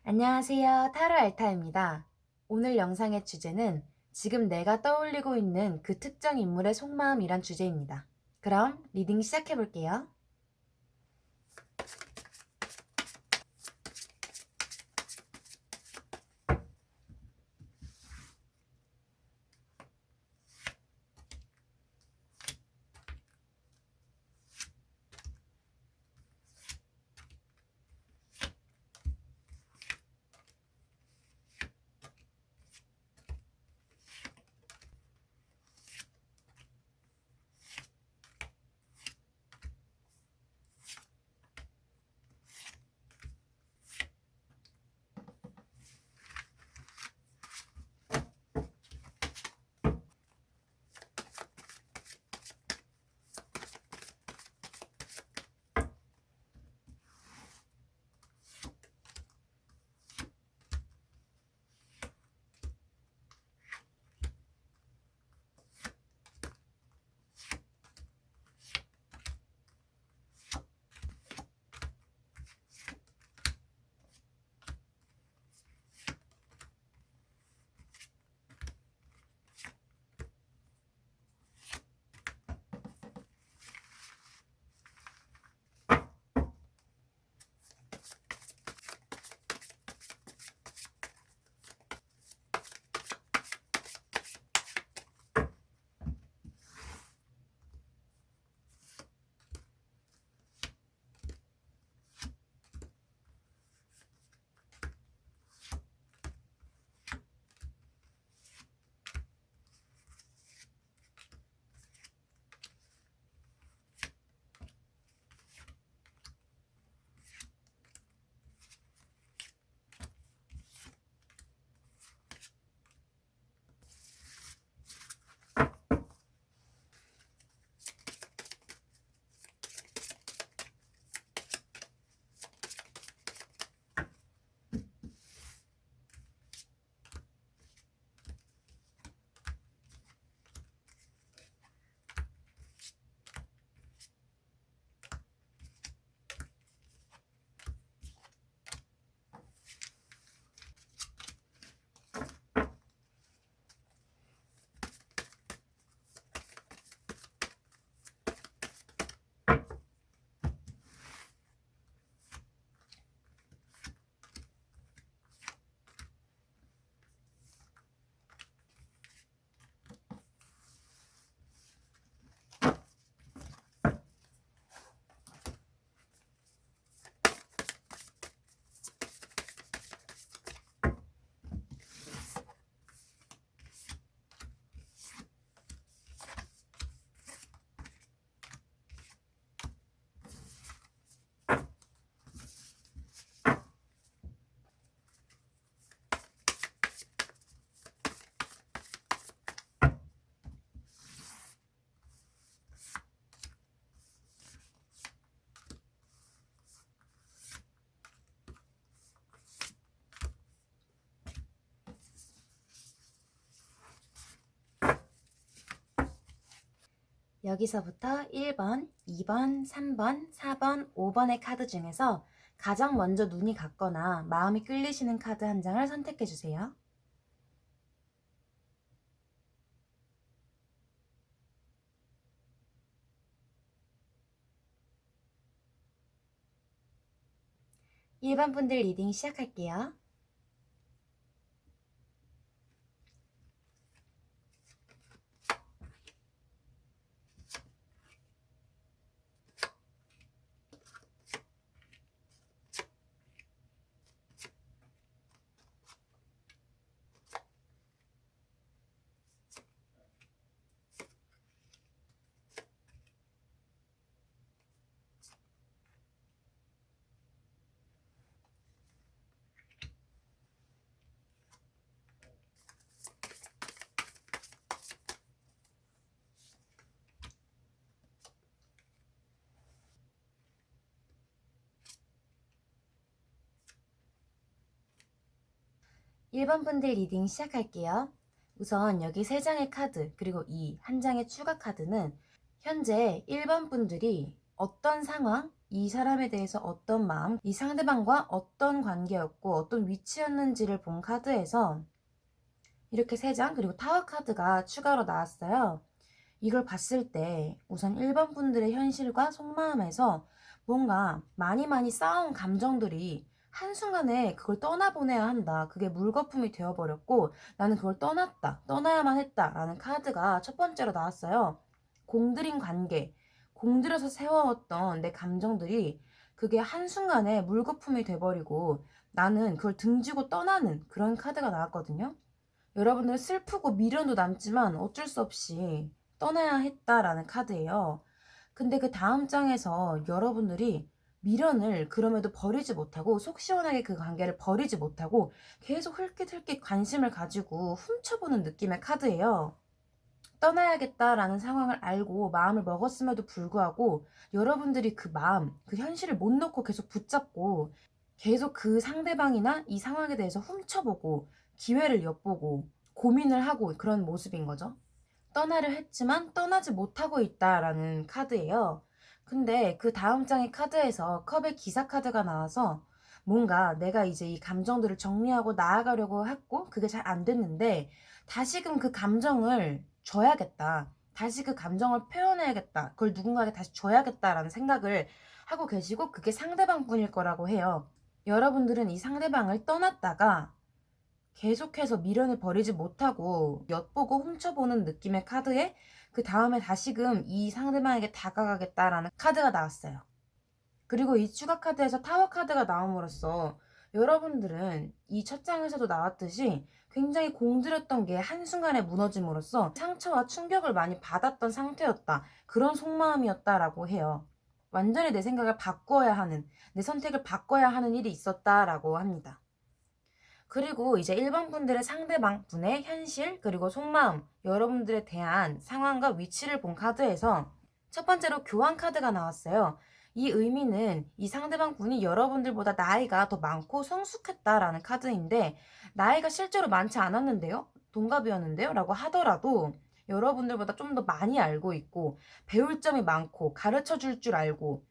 안녕하세요. 타로 알타입니다. 오늘 영상의 주제는 지금 내가 떠올리고 있는 그 특정 인물의 속마음이란 주제입니다. 그럼 리딩 시작해 볼게요. 여기서부터 1번, 2번, 3번, 4번, 5번의 카드 중에서 가장 먼저 눈이 갔거나 마음이 끌리시는 카드 한 장을 선택해 주세요. 일반 분들 리딩 시작할게요. 1번 분들 리딩 시작할게요. 우선 여기 3장의 카드 그리고 이 한 장의 추가 카드는 현재 1번 분들이 어떤 상황 이 사람에 대해서 어떤 마음, 이 상대방과 어떤 관계였고 어떤 위치였는지를 본 카드에서 이렇게 3장 그리고 타워 카드가 추가로 나왔어요. 이걸 봤을 때 우선 1번 분들의 현실과 속마음에서 뭔가 많이 쌓아온 감정들이 한순간에 그걸 떠나보내야 한다. 그게 물거품이 되어버렸고 나는 그걸 떠났다. 떠나야만 했다. 라는 카드가 첫 번째로 나왔어요. 공들인 관계, 공들여서 세워왔던 내 감정들이 그게 한순간에 물거품이 돼버리고 나는 그걸 등지고 떠나는 그런 카드가 나왔거든요. 여러분들 슬프고 미련도 남지만 어쩔 수 없이 떠나야 했다라는 카드예요. 근데 그 다음 장에서 여러분들이 미련을 그럼에도 버리지 못하고 속 시원하게 그 관계를 버리지 못하고 계속 흘낏흘낏 관심을 가지고 훔쳐보는 느낌의 카드예요. 떠나야겠다라는 상황을 알고 마음을 먹었음에도 불구하고 여러분들이 그 마음, 그 현실을 못 놓고 계속 붙잡고 계속 그 상대방이나 이 상황에 대해서 훔쳐보고 기회를 엿보고 고민을 하고 그런 모습인 거죠. 떠나려 했지만 떠나지 못하고 있다라는 카드예요. 근데 그 다음 장의 카드에서 컵의 기사 카드가 나와서 뭔가 내가 이제 이 감정들을 정리하고 나아가려고 했고 그게 잘 안 됐는데 다시금 그 감정을 줘야겠다. 다시 그 감정을 표현해야겠다. 그걸 누군가에게 다시 줘야겠다라는 생각을 하고 계시고 그게 상대방 분일 거라고 해요. 여러분들은 이 상대방을 떠났다가 계속해서 미련을 버리지 못하고 엿보고 훔쳐보는 느낌의 카드에 그 다음에 다시금 이 상대방에게 다가가겠다라는 카드가 나왔어요. 그리고 이 추가 카드에서 타워 카드가 나옴으로써 여러분들은 이 첫 장에서도 나왔듯이 굉장히 공들였던 게 한순간에 무너짐으로써 상처와 충격을 많이 받았던 상태였다. 그런 속마음이었다라고 해요. 완전히 내 생각을 바꿔야 하는, 내 선택을 바꿔야 하는 일이 있었다라고 합니다. 그리고 이제 1번 분들의 상대방 분의 현실 그리고 속마음 여러분들에 대한 상황과 위치를 본 카드에서 첫 번째로 교환 카드가 나왔어요. 이 의미는 이 상대방 분이 여러분들보다 나이가 더 많고 성숙했다라는 카드인데 나이가 실제로 많지 않았는데요? 동갑이었는데요? 라고 하더라도 여러분들보다 좀 더 많이 알고 있고 배울 점이 많고 가르쳐 줄 줄 알고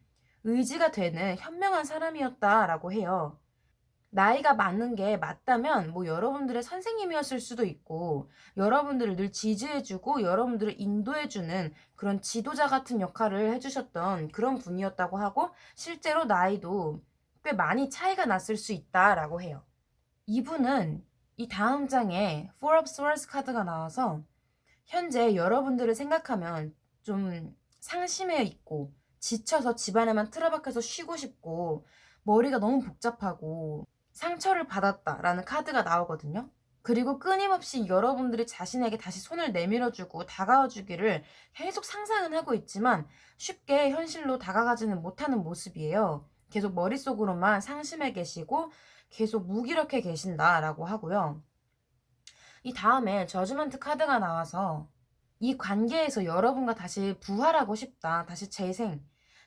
의지가 되는 현명한 사람이었다라고 해요. 나이가 많은 게 맞다면 뭐 여러분들의 선생님이었을 수도 있고 여러분들을 늘 지지해주고 여러분들을 인도해주는 그런 지도자 같은 역할을 해주셨던 그런 분이었다고 하고 실제로 나이도 꽤 많이 차이가 났을 수 있다라고 해요. 이분은 이 다음 장에 Four of Swords 카드가 나와서 현재 여러분들을 생각하면 좀 상심해 있고 지쳐서 집안에만 틀어박혀서 쉬고 싶고 머리가 너무 복잡하고 상처를 받았다라는 카드가 나오거든요. 그리고 끊임없이 여러분들이 자신에게 다시 손을 내밀어주고 다가와주기를 계속 상상은 하고 있지만 쉽게 현실로 다가가지는 못하는 모습이에요. 계속 머릿속으로만 상심해 계시고 계속 무기력해 계신다라고 하고요. 이 다음에 저지먼트 카드가 나와서 이 관계에서 여러분과 다시 부활하고 싶다. 다시 재생.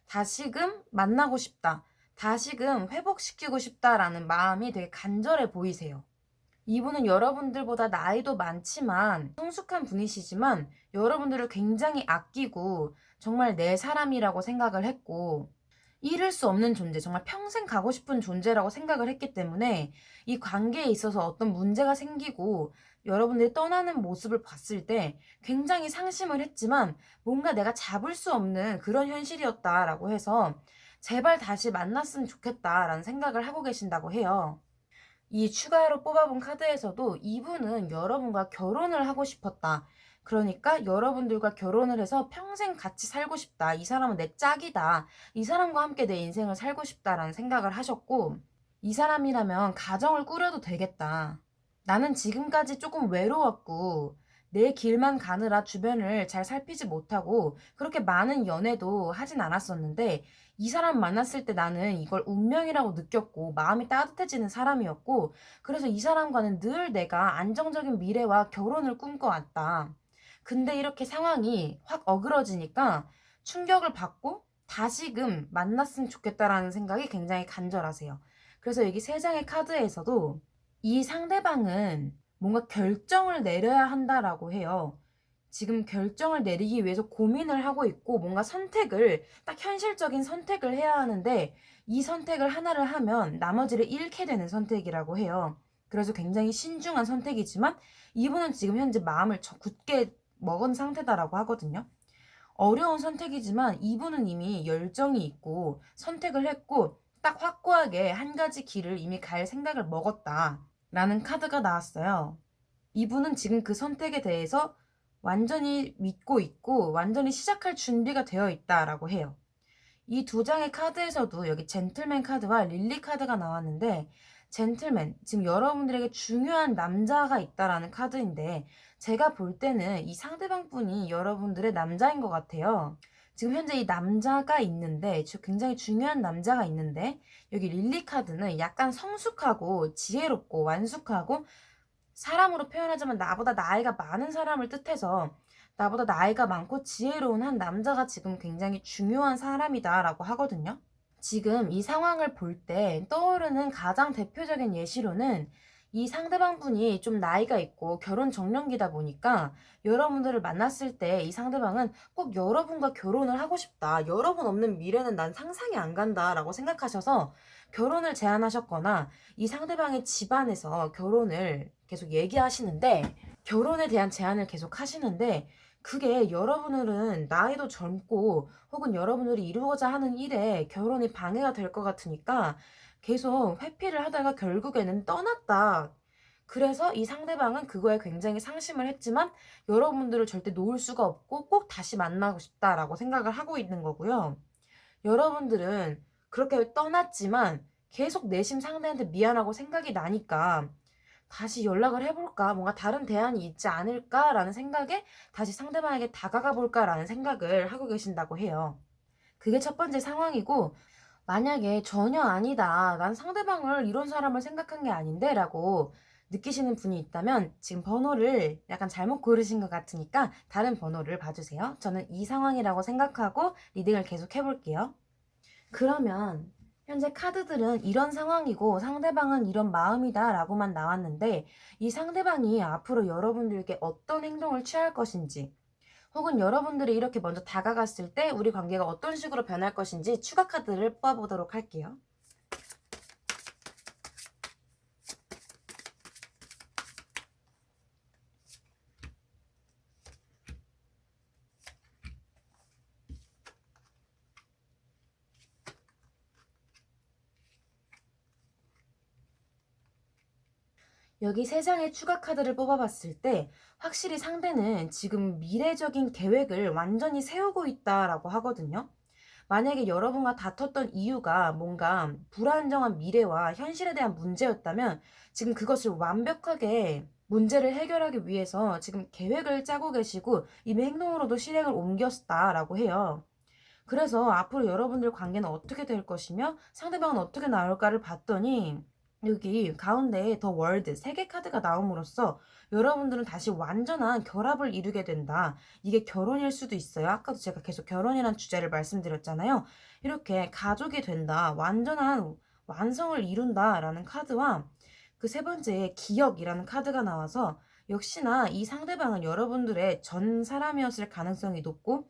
다시금 만나고 싶다. 다시금 회복시키고 싶다라는 마음이 되게 간절해 보이세요. 이분은 여러분들보다 나이도 많지만 성숙한 분이시지만 여러분들을 굉장히 아끼고 정말 내 사람이라고 생각을 했고 잃을 수 없는 존재, 정말 평생 가고 싶은 존재라고 생각을 했기 때문에 이 관계에 있어서 어떤 문제가 생기고 여러분들이 떠나는 모습을 봤을 때 굉장히 상심을 했지만 뭔가 내가 잡을 수 없는 그런 현실이었다라고 해서 제발 다시 만났으면 좋겠다라는 생각을 하고 계신다고 해요. 이 추가로 뽑아본 카드에서도 이분은 여러분과 결혼을 하고 싶었다. 그러니까 여러분들과 결혼을 해서 평생 같이 살고 싶다. 이 사람은 내 짝이다. 이 사람과 함께 내 인생을 살고 싶다라는 생각을 하셨고, 이 사람이라면 가정을 꾸려도 되겠다. 나는 지금까지 조금 외로웠고, 내 길만 가느라 주변을 잘 살피지 못하고, 그렇게 많은 연애도 하진 않았었는데, 이 사람 만났을 때 나는 이걸 운명이라고 느꼈고, 마음이 따뜻해지는 사람이었고, 그래서 이 사람과는 늘 내가 안정적인 미래와 결혼을 꿈꿔왔다. 근데 이렇게 상황이 확 어그러지니까 충격을 받고 다시금 만났으면 좋겠다라는 생각이 굉장히 간절하세요. 그래서 여기 3장의 카드에서도 이 상대방은 뭔가 결정을 내려야 한다라고 해요. 지금 결정을 내리기 위해서 고민을 하고 있고 뭔가 선택을 딱 현실적인 선택을 해야 하는데 이 선택을 하나를 하면 나머지를 잃게 되는 선택이라고 해요. 그래서 굉장히 신중한 선택이지만 이분은 지금 현재 마음을 굳게 먹은 상태다라고 하거든요. 어려운 선택이지만 이분은 이미 열정이 있고 선택을 했고 딱 확고하게 한 가지 길을 이미 갈 생각을 먹었다라는 카드가 나왔어요. 이분은 지금 그 선택에 대해서 완전히 믿고 있고 완전히 시작할 준비가 되어 있다라고 해요. 이 두 장의 카드에서도 여기 젠틀맨 카드와 릴리 카드가 나왔는데 젠틀맨, 지금 여러분들에게 중요한 남자가 있다라는 카드인데 제가 볼 때는 이 상대방 분이 여러분들의 남자인 것 같아요. 지금 현재 이 남자가 있는데 굉장히 중요한 남자가 있는데 여기 릴리 카드는 약간 성숙하고 지혜롭고 완숙하고 사람으로 표현하자면 나보다 나이가 많은 사람을 뜻해서 나보다 나이가 많고 지혜로운 한 남자가 지금 굉장히 중요한 사람이다라고 하거든요. 지금 이 상황을 볼 때 떠오르는 가장 대표적인 예시로는 이 상대방 분이 좀 나이가 있고 결혼 정년기다 보니까 여러분들을 만났을 때 이 상대방은 꼭 여러분과 결혼을 하고 싶다. 여러분 없는 미래는 난 상상이 안 간다라고 생각하셔서 결혼을 제안하셨거나 이 상대방의 집안에서 결혼을 계속 얘기하시는데 결혼에 대한 제안을 계속 하시는데 그게 여러분들은 나이도 젊고 혹은 여러분들이 이루고자 하는 일에 결혼이 방해가 될 것 같으니까 계속 회피를 하다가 결국에는 떠났다. 그래서 이 상대방은 그거에 굉장히 상심을 했지만 여러분들을 절대 놓을 수가 없고 꼭 다시 만나고 싶다라고 생각을 하고 있는 거고요. 여러분들은 그렇게 떠났지만 계속 내심 상대한테 미안하고 생각이 나니까 다시 연락을 해볼까? 뭔가 다른 대안이 있지 않을까라는 생각에 다시 상대방에게 다가가 볼까라는 생각을 하고 계신다고 해요. 그게 첫 번째 상황이고, 만약에 전혀 아니다. 난 상대방을 이런 사람을 생각한 게 아닌데 라고 느끼시는 분이 있다면 지금 번호를 약간 잘못 고르신 것 같으니까 다른 번호를 봐주세요. 저는 이 상황이라고 생각하고 리딩을 계속 해볼게요. 그러면 현재 카드들은 이런 상황이고 상대방은 이런 마음이다 라고만 나왔는데 이 상대방이 앞으로 여러분들께 어떤 행동을 취할 것인지 혹은 여러분들이 이렇게 먼저 다가갔을 때 우리 관계가 어떤 식으로 변할 것인지 추가 카드를 뽑아보도록 할게요. 여기 세 장의 추가 카드를 뽑아봤을 때 확실히 상대는 지금 미래적인 계획을 완전히 세우고 있다라고 하거든요. 만약에 여러분과 다퉜던 이유가 뭔가 불안정한 미래와 현실에 대한 문제였다면 지금 그것을 완벽하게 문제를 해결하기 위해서 지금 계획을 짜고 계시고 이미 행동으로도 실행을 옮겼다라고 해요. 그래서 앞으로 여러분들 관계는 어떻게 될 것이며 상대방은 어떻게 나올까를 봤더니 여기 가운데에 더 월드 세계 카드가 나옴으로써 여러분들은 다시 완전한 결합을 이루게 된다. 이게 결혼일 수도 있어요. 아까도 제가 계속 결혼이란 주제를 말씀드렸잖아요. 이렇게 가족이 된다. 완전한 완성을 이룬다라는 카드와 그 세 번째 기억이라는 카드가 나와서 역시나 이 상대방은 여러분들의 전 사람이었을 가능성이 높고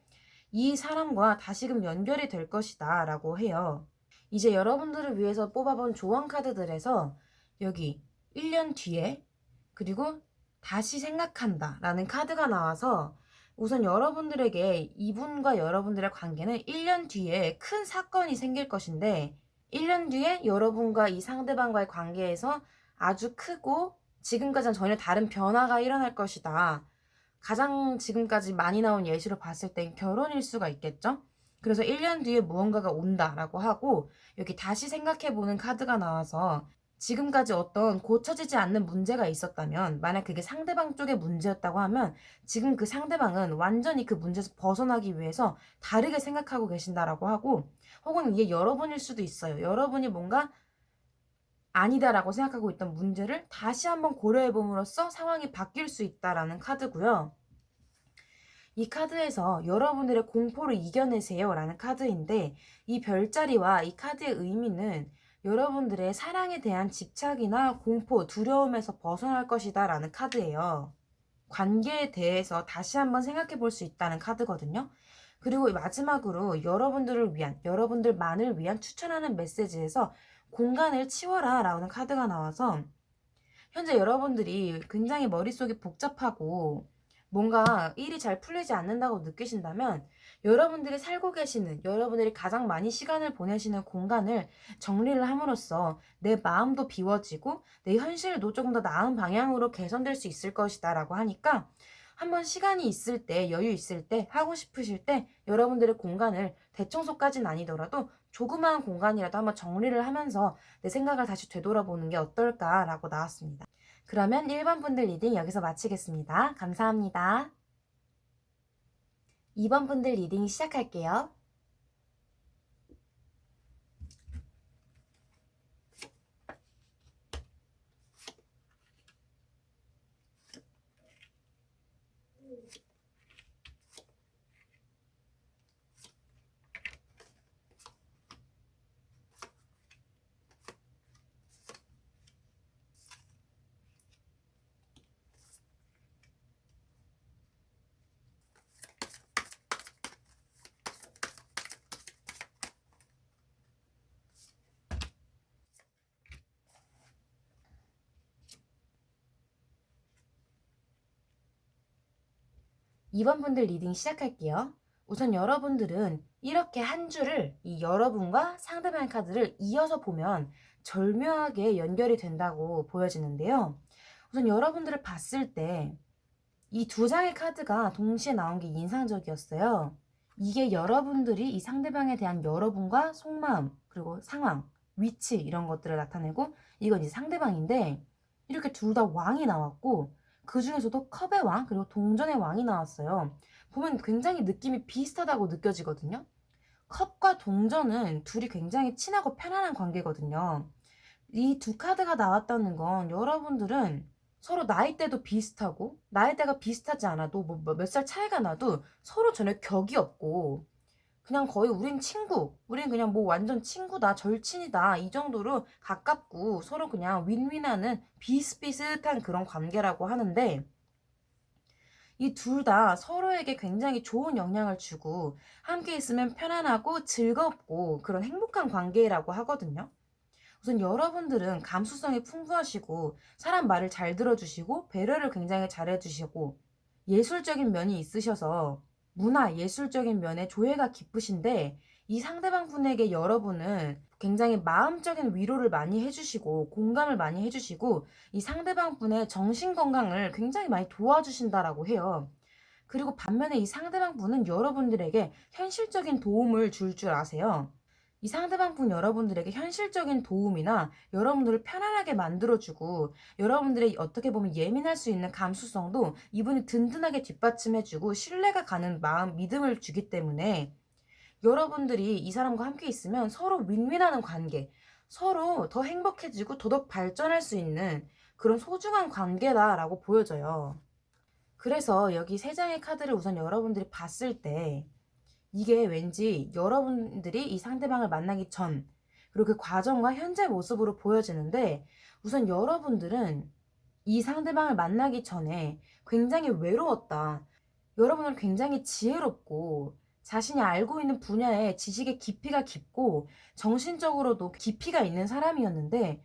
이 사람과 다시금 연결이 될 것이다 라고 해요. 이제 여러분들을 위해서 뽑아본 조언 카드들에서 여기 1년 뒤에 그리고 다시 생각한다 라는 카드가 나와서 우선 여러분들에게 이분과 여러분들의 관계는 1년 뒤에 큰 사건이 생길 것인데 1년 뒤에 여러분과 이 상대방과의 관계에서 아주 크고 지금까지는 전혀 다른 변화가 일어날 것이다. 가장 지금까지 많이 나온 예시로 봤을 땐 결혼일 수가 있겠죠? 그래서 1년 뒤에 무언가가 온다라고 하고 여기 다시 생각해보는 카드가 나와서 지금까지 어떤 고쳐지지 않는 문제가 있었다면 만약 그게 상대방 쪽의 문제였다고 하면 지금 그 상대방은 완전히 그 문제에서 벗어나기 위해서 다르게 생각하고 계신다라고 하고 혹은 이게 여러분일 수도 있어요. 여러분이 뭔가 아니다라고 생각하고 있던 문제를 다시 한번 고려해봄으로써 상황이 바뀔 수 있다라는 카드고요. 이 카드에서 여러분들의 공포를 이겨내세요 라는 카드인데 이 별자리와 이 카드의 의미는 여러분들의 사랑에 대한 집착이나 공포, 두려움에서 벗어날 것이다 라는 카드예요. 관계에 대해서 다시 한번 생각해 볼 수 있다는 카드거든요. 그리고 마지막으로 여러분들을 위한, 여러분들만을 위한 추천하는 메시지에서 공간을 치워라 라는 카드가 나와서 현재 여러분들이 굉장히 머릿속이 복잡하고 뭔가 일이 잘 풀리지 않는다고 느끼신다면 여러분들이 살고 계시는, 여러분들이 가장 많이 시간을 보내시는 공간을 정리를 함으로써 내 마음도 비워지고 내 현실도 조금 더 나은 방향으로 개선될 수 있을 것이다 라고 하니까 한번 시간이 있을 때, 여유 있을 때, 하고 싶으실 때 여러분들의 공간을 대청소까지는 아니더라도 조그마한 공간이라도 한번 정리를 하면서 내 생각을 다시 되돌아보는 게 어떨까라고 나왔습니다. 그러면 1번 분들 리딩 여기서 마치겠습니다. 감사합니다. 2번 분들 리딩 시작할게요. 2번 분들 리딩 시작할게요. 우선 여러분들은 이렇게 한 줄을 이 여러분과 상대방 카드를 이어서 보면 절묘하게 연결이 된다고 보여지는데요. 우선 여러분들을 봤을 때 이 두 장의 카드가 동시에 나온 게 인상적이었어요. 이게 여러분들이 이 상대방에 대한 여러분과 속마음, 그리고 상황, 위치 이런 것들을 나타내고 이건 이제 상대방인데 이렇게 둘 다 왕이 나왔고 그 중에서도 컵의 왕 그리고 동전의 왕이 나왔어요. 보면 굉장히 느낌이 비슷하다고 느껴지거든요. 컵과 동전은 둘이 굉장히 친하고 편안한 관계거든요. 이 두 카드가 나왔다는 건 여러분들은 서로 나이대도 비슷하고 나이대가 비슷하지 않아도 뭐 몇 살 차이가 나도 서로 전혀 격이 없고 그냥 거의 우린 친구, 우린 그냥 뭐 완전 친구다, 절친이다 이 정도로 가깝고 서로 그냥 윈윈하는 비슷비슷한 그런 관계라고 하는데 이 둘 다 서로에게 굉장히 좋은 영향을 주고 함께 있으면 편안하고 즐겁고 그런 행복한 관계라고 하거든요. 우선 여러분들은 감수성이 풍부하시고 사람 말을 잘 들어주시고 배려를 굉장히 잘해주시고 예술적인 면이 있으셔서 문화, 예술적인 면에 조예가 깊으신데 이 상대방 분에게 여러분은 굉장히 마음적인 위로를 많이 해주시고 공감을 많이 해주시고 이 상대방 분의 정신 건강을 굉장히 많이 도와주신다라고 해요. 그리고 반면에 이 상대방 분은 여러분들에게 현실적인 도움을 줄 아세요. 이 상대방 분 여러분들에게 현실적인 도움이나 여러분들을 편안하게 만들어주고 여러분들의 어떻게 보면 예민할 수 있는 감수성도 이분이 든든하게 뒷받침해주고 신뢰가 가는 마음, 믿음을 주기 때문에 여러분들이 이 사람과 함께 있으면 서로 윈윈하는 관계, 서로 더 행복해지고 더더욱 발전할 수 있는 그런 소중한 관계다라고 보여져요. 그래서 여기 세 장의 카드를 우선 여러분들이 봤을 때 이게 왠지 여러분들이 이 상대방을 만나기 전 그리고 그 과정과 현재 모습으로 보여지는데 우선 여러분들은 이 상대방을 만나기 전에 굉장히 외로웠다. 여러분은 굉장히 지혜롭고 자신이 알고 있는 분야에 지식의 깊이가 깊고 정신적으로도 깊이가 있는 사람이었는데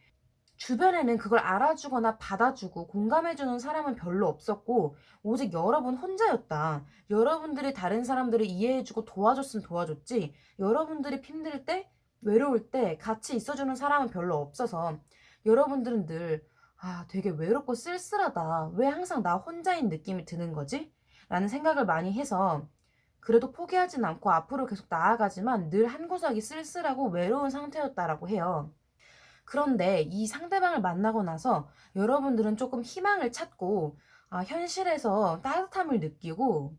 주변에는 그걸 알아주거나 받아주고 공감해주는 사람은 별로 없었고 오직 여러분 혼자였다. 여러분들이 다른 사람들을 이해해주고 도와줬으면 도와줬지 여러분들이 힘들 때 외로울 때 같이 있어주는 사람은 별로 없어서 여러분들은 늘 되게 외롭고 쓸쓸하다. 왜 항상 나 혼자인 느낌이 드는 거지? 라는 생각을 많이 해서 그래도 포기하진 않고 앞으로 계속 나아가지만 늘 한 구석이 쓸쓸하고 외로운 상태였다라고 해요. 그런데 이 상대방을 만나고 나서 여러분들은 조금 희망을 찾고 현실에서 따뜻함을 느끼고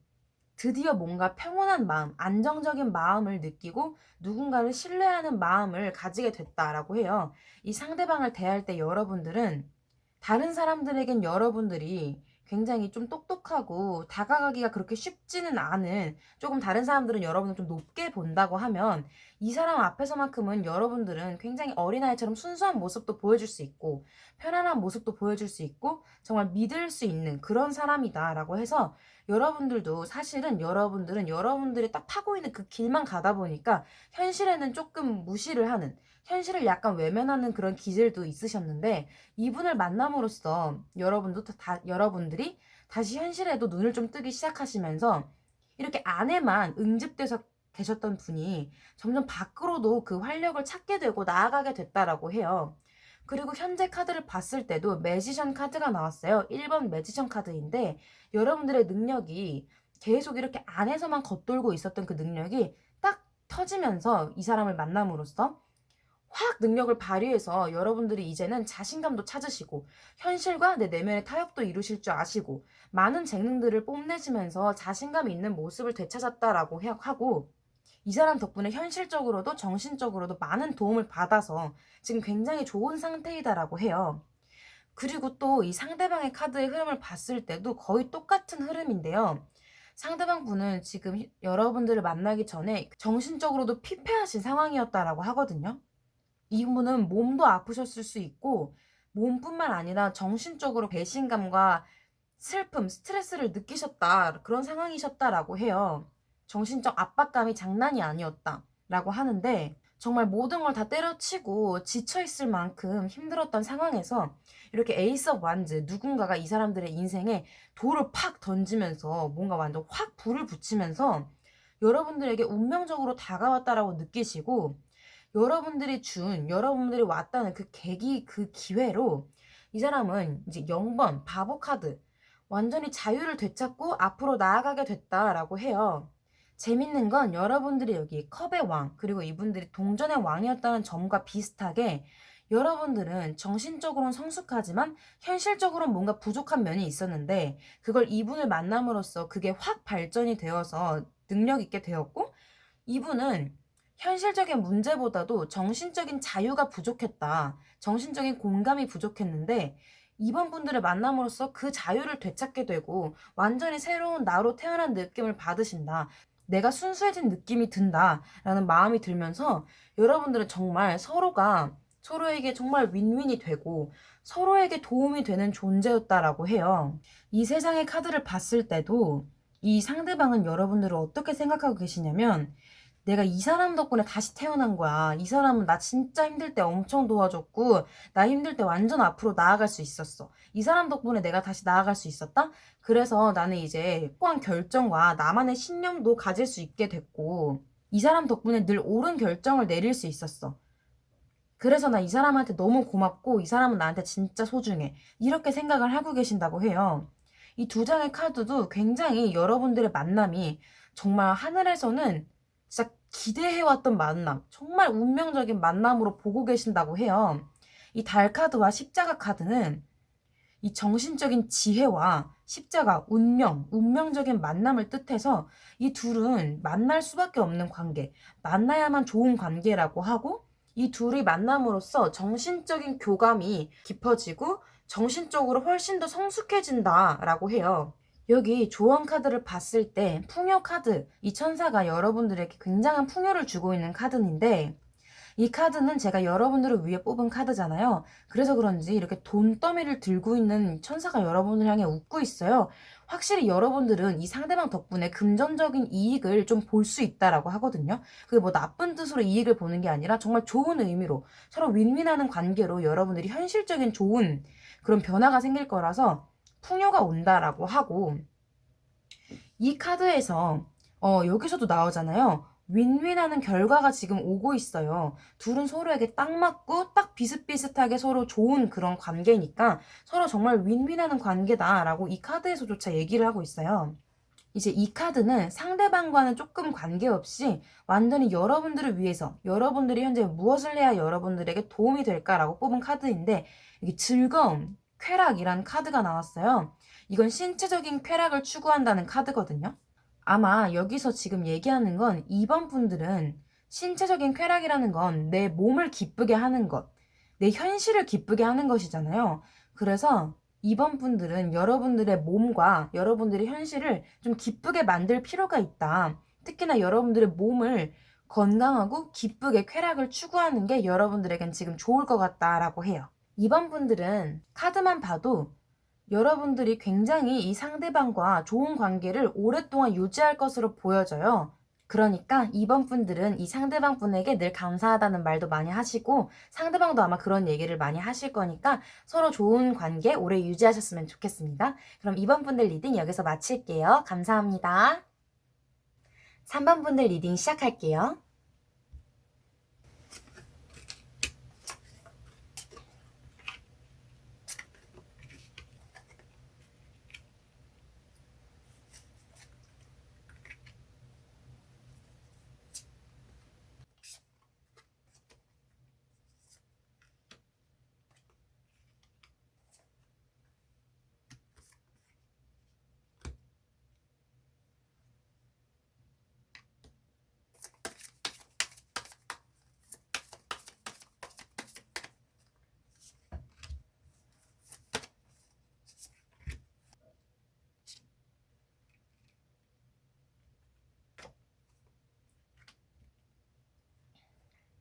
드디어 뭔가 평온한 마음, 안정적인 마음을 느끼고 누군가를 신뢰하는 마음을 가지게 됐다라고 해요. 이 상대방을 대할 때 여러분들은 다른 사람들에겐 여러분들이 굉장히 좀 똑똑하고 다가가기가 그렇게 쉽지는 않은, 조금 다른 사람들은 여러분을 좀 높게 본다고 하면 이 사람 앞에서만큼은 여러분들은 굉장히 어린아이처럼 순수한 모습도 보여줄 수 있고 편안한 모습도 보여줄 수 있고 정말 믿을 수 있는 그런 사람이다라고 해서, 여러분들도 사실은 여러분들은 여러분들이 딱 타고 있는 그 길만 가다 보니까 현실에는 조금 무시를 하는, 현실을 약간 외면하는 그런 기질도 있으셨는데, 이분을 만남으로써 여러분들이 다시 현실에도 눈을 좀 뜨기 시작하시면서 이렇게 안에만 응집돼서 계셨던 분이 점점 밖으로도 그 활력을 찾게 되고 나아가게 됐다라고 해요. 그리고 현재 카드를 봤을 때도 매지션 카드가 나왔어요. 1번 매지션 카드인데, 여러분들의 능력이 계속 이렇게 안에서만 겉돌고 있었던 그 능력이 딱 터지면서 이 사람을 만남으로써 확 능력을 발휘해서 여러분들이 이제는 자신감도 찾으시고 현실과 내 내면의 타협도 이루실 줄 아시고 많은 재능들을 뽐내시면서 자신감 있는 모습을 되찾았다라고 하고, 이 사람 덕분에 현실적으로도 정신적으로도 많은 도움을 받아서 지금 굉장히 좋은 상태이다라고 해요. 그리고 또 이 상대방의 카드의 흐름을 봤을 때도 거의 똑같은 흐름인데요. 상대방 분은 지금 여러분들을 만나기 전에 정신적으로도 피폐하신 상황이었다라고 하거든요. 이분은 몸도 아프셨을 수 있고 몸뿐만 아니라 정신적으로 배신감과 슬픔, 스트레스를 느끼셨다, 그런 상황이셨다라고 해요. 정신적 압박감이 장난이 아니었다라고 하는데, 정말 모든 걸 다 때려치고 지쳐있을 만큼 힘들었던 상황에서 이렇게 에이스 오브 완즈, 누군가가 이 사람들의 인생에 돌을 팍 던지면서 뭔가 완전 확 불을 붙이면서 여러분들에게 운명적으로 다가왔다라고 느끼시고, 여러분들이 왔다는 그 계기, 그 기회로 이 사람은 이제 0번 바보 카드, 완전히 자유를 되찾고 앞으로 나아가게 됐다라고 해요. 재밌는 건 여러분들이 여기 컵의 왕, 그리고 이분들이 동전의 왕이었다는 점과 비슷하게 여러분들은 정신적으로는 성숙하지만 현실적으로는 뭔가 부족한 면이 있었는데, 그걸 이분을 만남으로써 그게 확 발전이 되어서 능력 있게 되었고, 이분은 현실적인 문제보다도 정신적인 자유가 부족했다, 정신적인 공감이 부족했는데 이번 분들을 만남으로써 그 자유를 되찾게 되고 완전히 새로운 나로 태어난 느낌을 받으신다, 내가 순수해진 느낌이 든다 라는 마음이 들면서 여러분들은 정말 서로에게 정말 윈윈이 되고 서로에게 도움이 되는 존재였다라고 해요. 이 세 장의 카드를 봤을 때도 이 상대방은 여러분들을 어떻게 생각하고 계시냐면, 내가 이 사람 덕분에 다시 태어난 거야. 이 사람은 나 진짜 힘들 때 엄청 도와줬고, 나 힘들 때 완전 앞으로 나아갈 수 있었어. 이 사람 덕분에 내가 다시 나아갈 수 있었다? 그래서 나는 이제 확고한 결정과 나만의 신념도 가질 수 있게 됐고, 이 사람 덕분에 늘 옳은 결정을 내릴 수 있었어. 그래서 나 이 사람한테 너무 고맙고, 이 사람은 나한테 진짜 소중해. 이렇게 생각을 하고 계신다고 해요. 이 두 장의 카드도 굉장히 여러분들의 만남이 정말 하늘에서는 진짜 기대해왔던 만남, 정말 운명적인 만남으로 보고 계신다고 해요. 이 달 카드와 십자가 카드는 이 정신적인 지혜와 십자가, 운명적인 만남을 뜻해서 이 둘은 만날 수밖에 없는 관계, 만나야만 좋은 관계라고 하고, 이 둘이 만남으로써 정신적인 교감이 깊어지고 정신적으로 훨씬 더 성숙해진다라고 해요. 여기 조언 카드를 봤을 때 풍요 카드, 이 천사가 여러분들에게 굉장한 풍요를 주고 있는 카드인데, 이 카드는 제가 여러분들을 위해 뽑은 카드잖아요. 그래서 그런지 이렇게 돈더미를 들고 있는 천사가 여러분을 향해 웃고 있어요. 확실히 여러분들은 이 상대방 덕분에 금전적인 이익을 좀 볼 수 있다라고 하거든요. 그게 뭐 나쁜 뜻으로 이익을 보는 게 아니라 정말 좋은 의미로 서로 윈윈하는 관계로 여러분들이 현실적인 좋은 그런 변화가 생길 거라서 풍요가 온다라고 하고, 이 카드에서 여기서도 나오잖아요. 윈윈하는 결과가 지금 오고 있어요. 둘은 서로에게 딱 맞고 딱 비슷비슷하게 서로 좋은 그런 관계니까 서로 정말 윈윈하는 관계다라고 이 카드에서조차 얘기를 하고 있어요. 이제 이 카드는 상대방과는 조금 관계없이 완전히 여러분들을 위해서, 여러분들이 현재 무엇을 해야 여러분들에게 도움이 될까라고 뽑은 카드인데, 이게 즐거움, 쾌락이란 카드가 나왔어요. 이건 신체적인 쾌락을 추구한다는 카드거든요. 아마 여기서 지금 얘기하는 건, 이번 분들은 신체적인 쾌락이라는 건 내 몸을 기쁘게 하는 것, 내 현실을 기쁘게 하는 것이잖아요. 그래서 2번 분들은 여러분들의 몸과 여러분들의 현실을 좀 기쁘게 만들 필요가 있다. 특히나 여러분들의 몸을 건강하고 기쁘게 쾌락을 추구하는 게 여러분들에겐 지금 좋을 것 같다라고 해요. 2번 분들은 카드만 봐도 여러분들이 굉장히 이 상대방과 좋은 관계를 오랫동안 유지할 것으로 보여져요. 그러니까 2번 분들은 이 상대방 분에게 늘 감사하다는 말도 많이 하시고 상대방도 아마 그런 얘기를 많이 하실 거니까 서로 좋은 관계 오래 유지하셨으면 좋겠습니다. 그럼 2번 분들 리딩 여기서 마칠게요. 감사합니다. 3번 분들 리딩 시작할게요.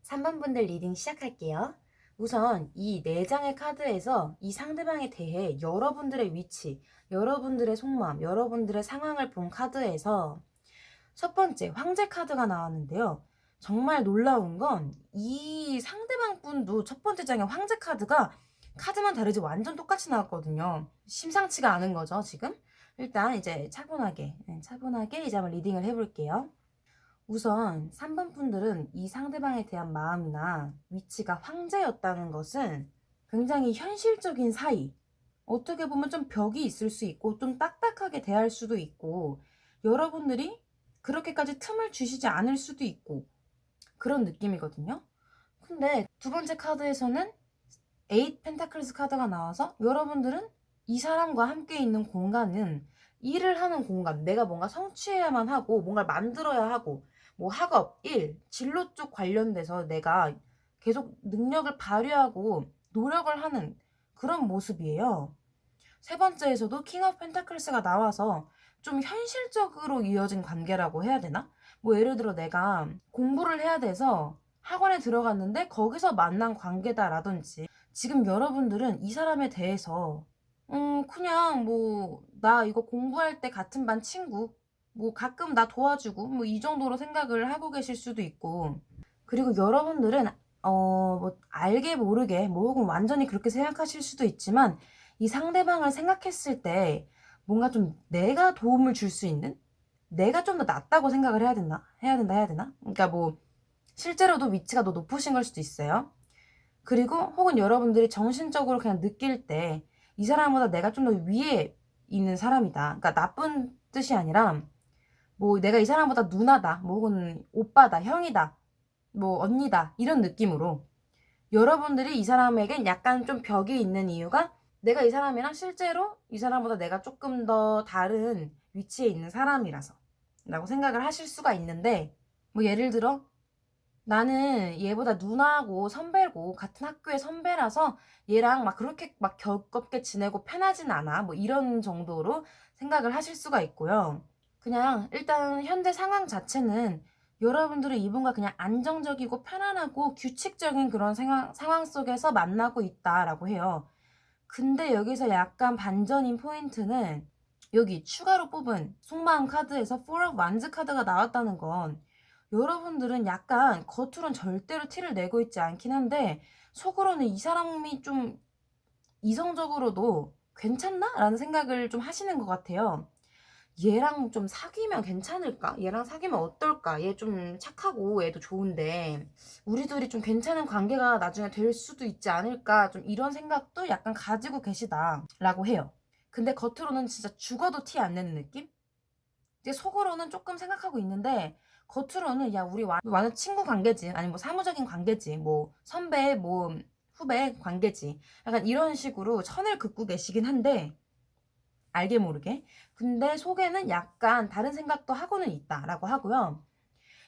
3번 분들 리딩 시작할게요. 우선 이 4장의 카드에서 이 상대방에 대해 여러분들의 위치, 여러분들의 속마음, 여러분들의 상황을 본 카드에서 첫 번째 황제 카드가 나왔는데요. 정말 놀라운 건 이 상대방 분도 첫 번째 장의 황제 카드가 카드만 다르지 완전 똑같이 나왔거든요. 심상치가 않은 거죠, 지금? 일단 이제 차분하게 이제 한번 리딩을 해볼게요. 우선 3번 분들은 이 상대방에 대한 마음이나 위치가 황제였다는 것은 굉장히 현실적인 사이, 어떻게 보면 좀 벽이 있을 수 있고 좀 딱딱하게 대할 수도 있고 여러분들이 그렇게까지 틈을 주시지 않을 수도 있고 그런 느낌이거든요. 근데 두 번째 카드에서는 8 펜타클스 카드가 나와서 여러분들은 이 사람과 함께 있는 공간은 일을 하는 공간, 내가 뭔가 성취해야만 하고 뭔가를 만들어야 하고 뭐 학업, 일, 진로 쪽 관련돼서 내가 계속 능력을 발휘하고 노력을 하는 그런 모습이에요. 세 번째에서도 킹 오브 펜타클스가 나와서 좀 현실적으로 이어진 관계라고 해야 되나? 뭐 예를 들어 내가 공부를 해야 돼서 학원에 들어갔는데 거기서 만난 관계다라든지 지금 여러분들은 이 사람에 대해서 그냥 뭐 나 이거 공부할 때 같은 반 친구 뭐 가끔 나 도와주고 뭐 이 정도로 생각을 하고 계실 수도 있고 그리고 여러분들은 뭐 알게 모르게 뭐 혹은 완전히 그렇게 생각하실 수도 있지만 이 상대방을 생각했을 때 뭔가 좀 내가 도움을 줄 수 있는 내가 좀 더 낫다고 생각을 해야 된다 해야 되나? 그러니까 뭐 실제로도 위치가 더 높으신 걸 수도 있어요. 그리고 혹은 여러분들이 정신적으로 그냥 느낄 때 이 사람보다 내가 좀 더 위에 있는 사람이다. 그러니까 나쁜 뜻이 아니라 뭐 내가 이 사람보다 누나다, 뭐 혹은 오빠다, 형이다, 뭐 언니다 이런 느낌으로 여러분들이 이 사람에겐 약간 좀 벽이 있는 이유가 내가 이 사람이랑 실제로 이 사람보다 내가 조금 더 다른 위치에 있는 사람이라서 라고 생각을 하실 수가 있는데 뭐 예를 들어 나는 얘보다 누나고 선배고 같은 학교의 선배라서 얘랑 막 그렇게 막 겹겹게 지내고 편하진 않아. 뭐 이런 정도로 생각을 하실 수가 있고요. 그냥 일단 현재 상황 자체는 여러분들은 이분과 그냥 안정적이고 편안하고 규칙적인 그런 상황 속에서 만나고 있다라고 해요. 근데 여기서 약간 반전인 포인트는 여기 추가로 뽑은 속마음 카드에서 4 of Wands 카드가 나왔다는 건 여러분들은 약간 겉으론 절대로 티를 내고 있지 않긴 한데 속으로는 이 사람이 좀 이성적으로도 괜찮나? 라는 생각을 좀 하시는 것 같아요. 얘랑 좀 사귀면 괜찮을까? 얘랑 사귀면 어떨까? 얘 좀 착하고 얘도 좋은데 우리 둘이 좀 괜찮은 관계가 나중에 될 수도 있지 않을까? 좀 이런 생각도 약간 가지고 계시다라고 해요. 근데 겉으로는 진짜 죽어도 티 안 내는 느낌? 이제 속으로는 조금 생각하고 있는데 겉으로는 야 우리 완전 친구 관계지 아니 뭐 사무적인 관계지 뭐 선배 뭐 후배 관계지 약간 이런 식으로 선을 긋고 계시긴 한데 알게 모르게 근데 속에는 약간 다른 생각도 하고는 있다라고 하고요.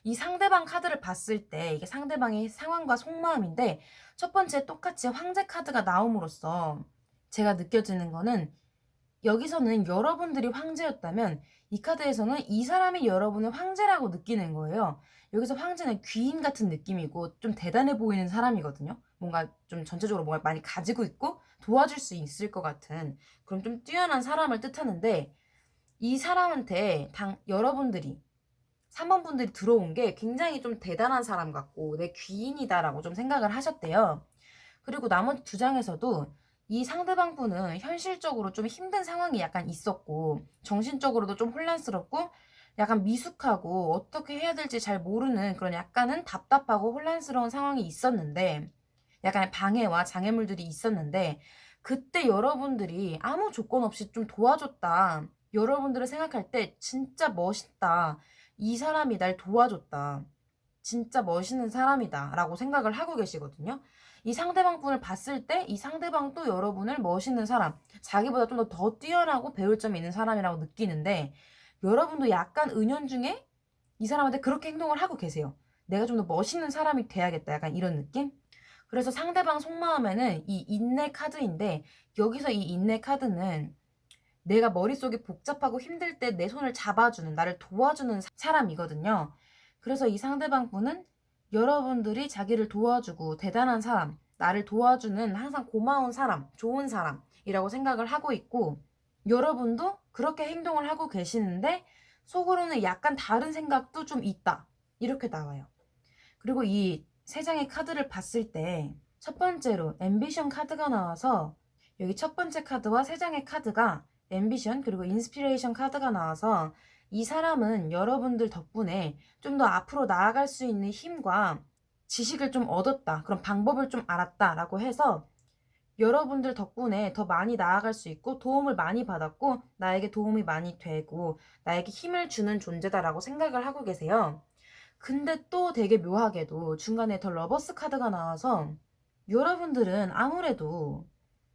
이 상대방 카드를 봤을 때 이게 상대방의 상황과 속마음인데 첫 번째 똑같이 황제 카드가 나옴으로써 제가 느껴지는 거는 여기서는 여러분들이 황제였다면 이 카드에서는 이 사람이 여러분을 황제라고 느끼는 거예요. 여기서 황제는 귀인 같은 느낌이고 좀 대단해 보이는 사람이거든요. 뭔가 좀 전체적으로 뭔가 많이 가지고 있고 도와줄 수 있을 것 같은 그런 좀 뛰어난 사람을 뜻하는데 이 사람한테 여러분들이 3번 분들이 들어온 게 굉장히 좀 대단한 사람 같고 내 귀인이다라고 좀 생각을 하셨대요. 그리고 나머지 두 장에서도 이 상대방 분은 현실적으로 좀 힘든 상황이 약간 있었고 정신적으로도 좀 혼란스럽고 약간 미숙하고 어떻게 해야 될지 잘 모르는 그런 약간은 답답하고 혼란스러운 상황이 있었는데 약간의 방해와 장애물들이 있었는데 그때 여러분들이 아무 조건 없이 좀 도와줬다. 여러분들을 생각할 때 진짜 멋있다. 이 사람이 날 도와줬다. 진짜 멋있는 사람이다. 라고 생각을 하고 계시거든요. 이 상대방 분을 봤을 때 이 상대방도 여러분을 멋있는 사람, 자기보다 좀 더 뛰어나고 배울 점이 있는 사람이라고 느끼는데 여러분도 약간 은연중에 이 사람한테 그렇게 행동을 하고 계세요. 내가 좀 더 멋있는 사람이 돼야겠다. 약간 이런 느낌? 그래서 상대방 속마음에는 이 인내 카드인데 여기서 이 인내 카드는 내가 머릿속이 복잡하고 힘들 때 내 손을 잡아주는, 나를 도와주는 사람이거든요. 그래서 이 상대방 분은 여러분들이 자기를 도와주고 대단한 사람, 나를 도와주는 항상 고마운 사람, 좋은 사람이라고 생각을 하고 있고, 여러분도 그렇게 행동을 하고 계시는데, 속으로는 약간 다른 생각도 좀 있다. 이렇게 나와요. 그리고 이 세 장의 카드를 봤을 때, 첫 번째로 앰비션 카드가 나와서, 여기 첫 번째 카드와 세 장의 카드가 앰비션 그리고 인스피레이션 카드가 나와서 이 사람은 여러분들 덕분에 좀 더 앞으로 나아갈 수 있는 힘과 지식을 좀 얻었다. 그런 방법을 좀 알았다라고 해서 여러분들 덕분에 더 많이 나아갈 수 있고 도움을 많이 받았고 나에게 도움이 많이 되고 나에게 힘을 주는 존재다라고 생각을 하고 계세요. 근데 또 되게 묘하게도 중간에 더 러버스 카드가 나와서 여러분들은 아무래도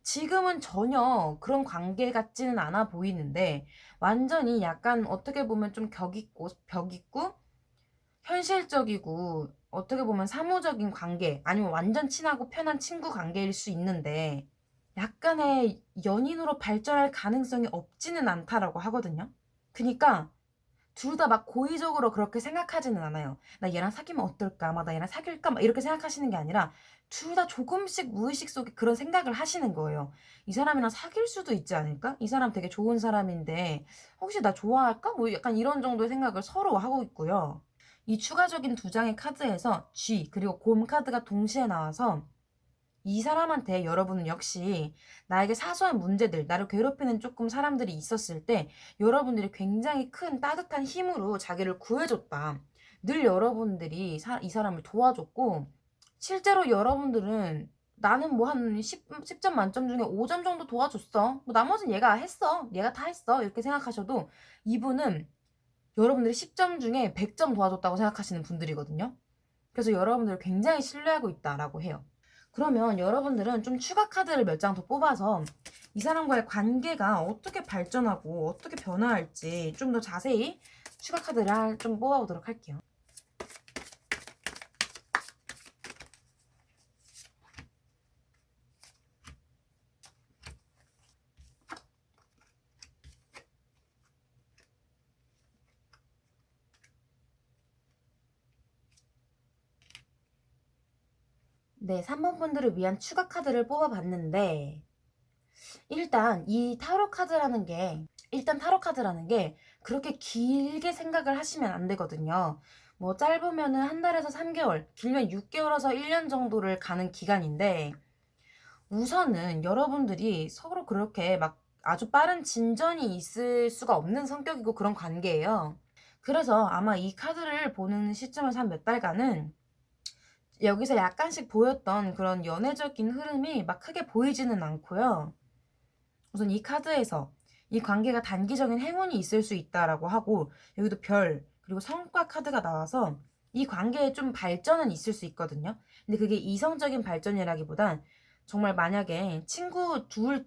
지금은 전혀 그런 관계 같지는 않아 보이는데 완전히 약간 어떻게 보면 좀 벽 있고 현실적이고 어떻게 보면 사무적인 관계 아니면 완전 친하고 편한 친구 관계일 수 있는데 약간의 연인으로 발전할 가능성이 없지는 않다라고 하거든요. 그러니까 둘 다 막 고의적으로 그렇게 생각하지는 않아요. 나 얘랑 사귀면 어떨까? 막 나 얘랑 사귈까? 막 이렇게 생각하시는 게 아니라 둘 다 조금씩 무의식 속에 그런 생각을 하시는 거예요. 이 사람이랑 사귈 수도 있지 않을까? 이 사람 되게 좋은 사람인데 혹시 나 좋아할까? 뭐 약간 이런 정도의 생각을 서로 하고 있고요. 이 추가적인 두 장의 카드에서 G 그리고 곰 카드가 동시에 나와서 이 사람한테 여러분은 역시 나에게 사소한 문제들, 나를 괴롭히는 조금 사람들이 있었을 때 여러분들이 굉장히 큰 따뜻한 힘으로 자기를 구해줬다. 늘 여러분들이 이 사람을 도와줬고 실제로 여러분들은 나는 뭐 한 10점 만점 중에 5점 정도 도와줬어. 뭐 나머지는 얘가 했어. 얘가 다 했어. 이렇게 생각하셔도 이분은 여러분들이 10점 중에 100점 도와줬다고 생각하시는 분들이거든요. 그래서 여러분들을 굉장히 신뢰하고 있다라고 해요. 그러면 여러분들은 좀 추가 카드를 몇 장 더 뽑아서 이 사람과의 관계가 어떻게 발전하고 어떻게 변화할지 좀 더 자세히 추가 카드를 좀 뽑아보도록 할게요. 네, 3번 분들을 위한 추가 카드를 뽑아봤는데 일단 이 타로 카드라는 게 그렇게 길게 생각을 하시면 안 되거든요. 뭐 짧으면은 한 달에서 3개월, 길면 6개월에서 1년 정도를 가는 기간인데 우선은 여러분들이 서로 그렇게 막 아주 빠른 진전이 있을 수가 없는 성격이고 그런 관계예요. 그래서 아마 이 카드를 보는 시점에서 한 몇 달간은 여기서 약간씩 보였던 그런 연애적인 흐름이 막 크게 보이지는 않고요. 우선 이 카드에서 이 관계가 단기적인 행운이 있을 수 있다라고 하고 여기도 별 그리고 성과 카드가 나와서 이 관계에 좀 발전은 있을 수 있거든요. 근데 그게 이성적인 발전이라기보단 정말 만약에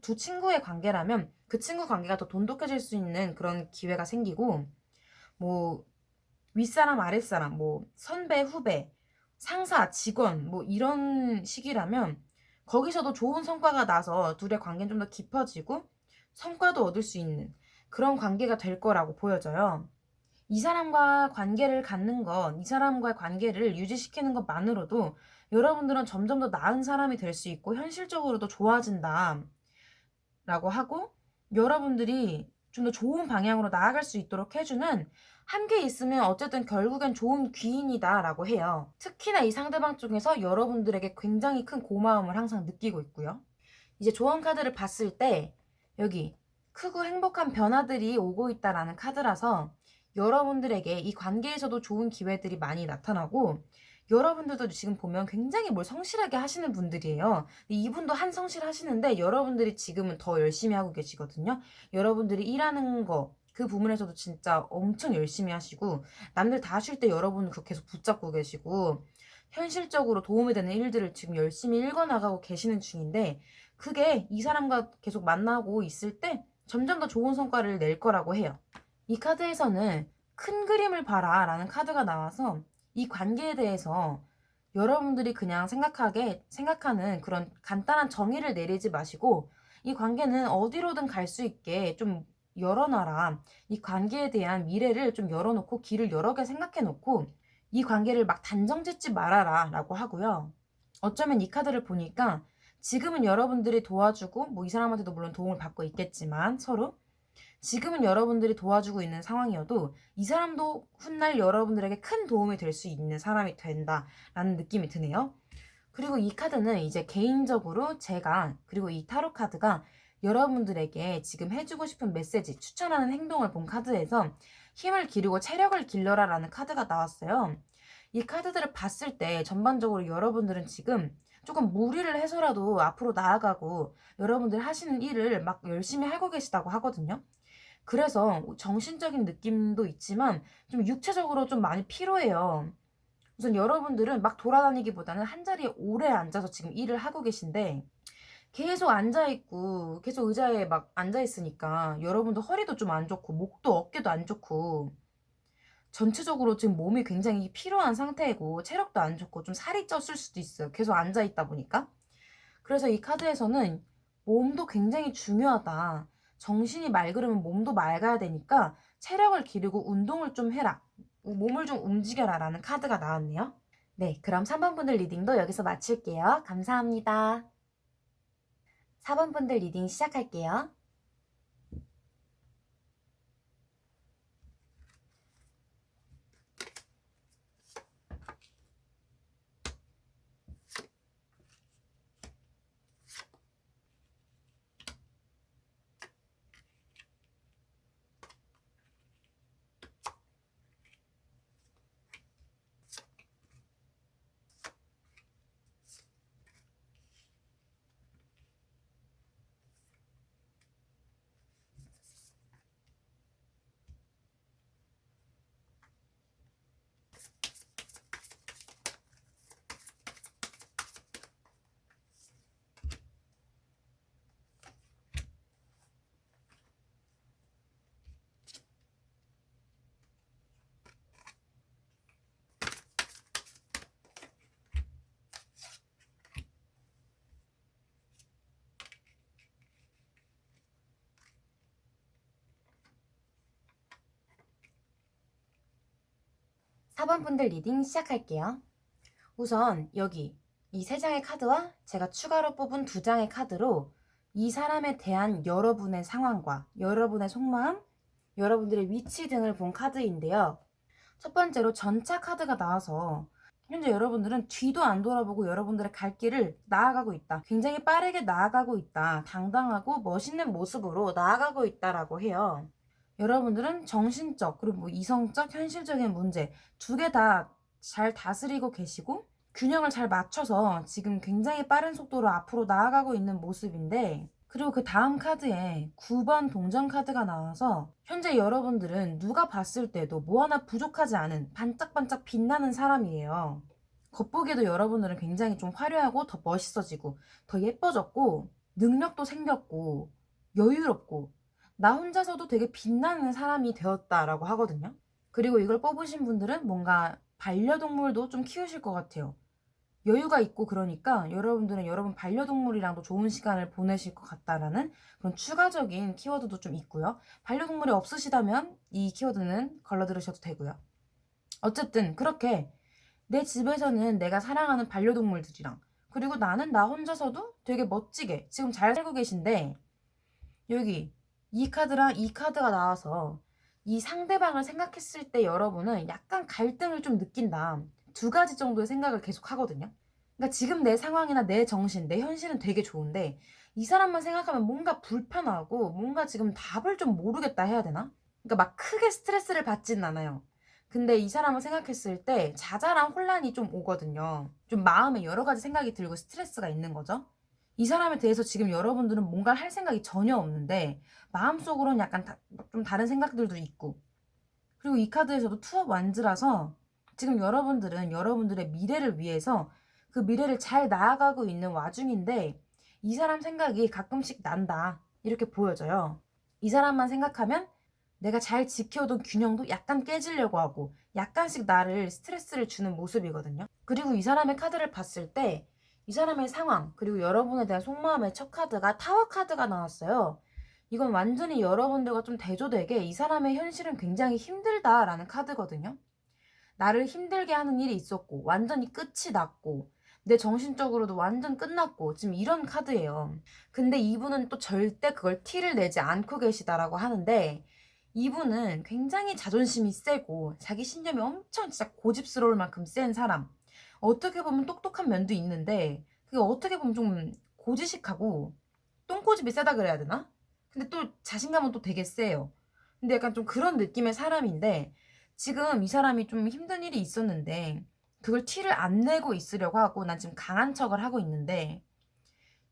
두 친구의 관계라면 그 친구 관계가 더 돈독해질 수 있는 그런 기회가 생기고 뭐 윗사람 아랫사람 뭐 선배 후배 상사 직원 뭐 이런 식이라면 거기서도 좋은 성과가 나서 둘의 관계는 좀 더 깊어지고 성과도 얻을 수 있는 그런 관계가 될 거라고 보여져요. 이 사람과 관계를 갖는 것, 이 사람과의 관계를 유지시키는 것만으로도 여러분들은 점점 더 나은 사람이 될 수 있고 현실적으로도 좋아진다 라고 하고, 여러분들이 좀 더 좋은 방향으로 나아갈 수 있도록 해주는, 함께 있으면 어쨌든 결국엔 좋은 귀인이다 라고 해요. 특히나 이 상대방 쪽에서 여러분들에게 굉장히 큰 고마움을 항상 느끼고 있고요. 이제 조언 카드를 봤을 때 여기 크고 행복한 변화들이 오고 있다라는 카드라서 여러분들에게 이 관계에서도 좋은 기회들이 많이 나타나고, 여러분들도 지금 보면 굉장히 뭘 성실하게 하시는 분들이에요. 이분도 한 성실하시는데 여러분들이 지금은 더 열심히 하고 계시거든요. 여러분들이 일하는 거 그 부분에서도 진짜 엄청 열심히 하시고, 남들 다 쉴 때 여러분은 그거 계속 붙잡고 계시고, 현실적으로 도움이 되는 일들을 지금 열심히 읽어나가고 계시는 중인데, 그게 이 사람과 계속 만나고 있을 때 점점 더 좋은 성과를 낼 거라고 해요. 이 카드에서는 큰 그림을 봐라 라는 카드가 나와서 이 관계에 대해서 여러분들이 그냥 생각하는 그런 간단한 정의를 내리지 마시고, 이 관계는 어디로든 갈 수 있게 좀 열어놔라. 이 관계에 대한 미래를 좀 열어놓고 길을 여러 개 생각해놓고 이 관계를 막 단정 짓지 말아라 라고 하고요. 어쩌면 이 카드를 보니까 지금은 여러분들이 도와주고, 뭐 이 사람한테도 물론 도움을 받고 있겠지만 서로 지금은 여러분들이 도와주고 있는 상황이어도 이 사람도 훗날 여러분들에게 큰 도움이 될 수 있는 사람이 된다라는 느낌이 드네요. 그리고 이 카드는 이제 개인적으로 제가, 그리고 이 타로 카드가 여러분들에게 지금 해주고 싶은 메시지, 추천하는 행동을 본 카드에서 힘을 기르고 체력을 길러라 라는 카드가 나왔어요. 이 카드들을 봤을 때 전반적으로 여러분들은 지금 조금 무리를 해서라도 앞으로 나아가고 여러분들 하시는 일을 막 열심히 하고 계시다고 하거든요. 그래서 정신적인 느낌도 있지만 좀 육체적으로 좀 많이 피로해요. 우선 여러분들은 막 돌아다니기보다는 한자리에 오래 앉아서 지금 일을 하고 계신데, 계속 앉아있고 계속 의자에 막 앉아있으니까 여러분도 허리도 좀 안 좋고 목도 어깨도 안 좋고 전체적으로 지금 몸이 굉장히 피로한 상태이고 체력도 안 좋고 좀 살이 쪘을 수도 있어요. 계속 앉아있다 보니까. 그래서 이 카드에서는 몸도 굉장히 중요하다. 정신이 맑으려면 몸도 맑아야 되니까 체력을 기르고 운동을 좀 해라. 몸을 좀 움직여라 라는 카드가 나왔네요. 네, 그럼 3번 분들 리딩도 여기서 마칠게요. 감사합니다. 4번 분들 리딩 시작할게요. 4번 분들 리딩 시작할게요. 우선 여기 이 3장의 카드와 제가 추가로 뽑은 2장의 카드로 이 사람에 대한 여러분의 상황과 여러분의 속마음, 여러분들의 위치 등을 본 카드인데요. 첫 번째로 전차 카드가 나와서 현재 여러분들은 뒤도 안 돌아보고 여러분들의 갈 길을 나아가고 있다. 굉장히 빠르게 나아가고 있다. 당당하고 멋있는 모습으로 나아가고 있다라고 해요. 여러분들은 정신적 그리고 뭐 이성적, 현실적인 문제 두 개 다 잘 다스리고 계시고 균형을 잘 맞춰서 지금 굉장히 빠른 속도로 앞으로 나아가고 있는 모습인데, 그리고 그 다음 카드에 9번 동전 카드가 나와서 현재 여러분들은 누가 봤을 때도 뭐 하나 부족하지 않은 반짝반짝 빛나는 사람이에요. 겉보기에도 여러분들은 굉장히 좀 화려하고 더 멋있어지고 더 예뻐졌고 능력도 생겼고 여유롭고 나 혼자서도 되게 빛나는 사람이 되었다라고 하거든요. 그리고 이걸 뽑으신 분들은 뭔가 반려동물도 좀 키우실 것 같아요. 여유가 있고 그러니까 여러분들은 여러분 반려동물이랑도 좋은 시간을 보내실 것 같다라는 그런 추가적인 키워드도 좀 있고요. 반려동물이 없으시다면 이 키워드는 걸러 들으셔도 되고요. 어쨌든 그렇게 내 집에서는 내가 사랑하는 반려동물들이랑 그리고 나는 나 혼자서도 되게 멋지게 지금 잘 살고 계신데 여기 이 카드랑 이 카드가 나와서 이 상대방을 생각했을 때 여러분은 약간 갈등을 좀 느낀다. 두 가지 정도의 생각을 계속 하거든요. 그러니까 지금 내 상황이나 내 정신, 내 현실은 되게 좋은데 이 사람만 생각하면 뭔가 불편하고 뭔가 지금 답을 좀 모르겠다 해야 되나? 그러니까 막 크게 스트레스를 받진 않아요. 근데 이 사람을 생각했을 때 자잘한 혼란이 좀 오거든요. 좀 마음에 여러 가지 생각이 들고 스트레스가 있는 거죠. 이 사람에 대해서 지금 여러분들은 뭔가를 할 생각이 전혀 없는데 마음속으로는 약간 좀 다른 생각들도 있고 그리고 이 카드에서도 투업 완즈라서 지금 여러분들은 여러분들의 미래를 위해서 그 미래를 잘 나아가고 있는 와중인데 이 사람 생각이 가끔씩 난다 이렇게 보여져요. 이 사람만 생각하면 내가 잘 지켜둔 균형도 약간 깨지려고 하고 약간씩 나를 스트레스를 주는 모습이거든요. 그리고 이 사람의 카드를 봤을 때 이 사람의 상황 그리고 여러분에 대한 속마음의 첫 카드가 타워 카드가 나왔어요. 이건 완전히 여러분들과 좀 대조되게 이 사람의 현실은 굉장히 힘들다라는 카드거든요. 나를 힘들게 하는 일이 있었고 완전히 끝이 났고 내 정신적으로도 완전 끝났고 지금 이런 카드예요. 근데 이분은 또 절대 그걸 티를 내지 않고 계시다라고 하는데 이분은 굉장히 자존심이 세고 자기 신념이 엄청 진짜 고집스러울 만큼 센 사람. 어떻게 보면 똑똑한 면도 있는데 그게 어떻게 보면 좀 고지식하고 똥고집이 세다 그래야 되나? 근데 또 자신감은 또 되게 세요. 근데 약간 좀 그런 느낌의 사람인데 지금 이 사람이 좀 힘든 일이 있었는데 그걸 티를 안 내고 있으려고 하고 난 지금 강한 척을 하고 있는데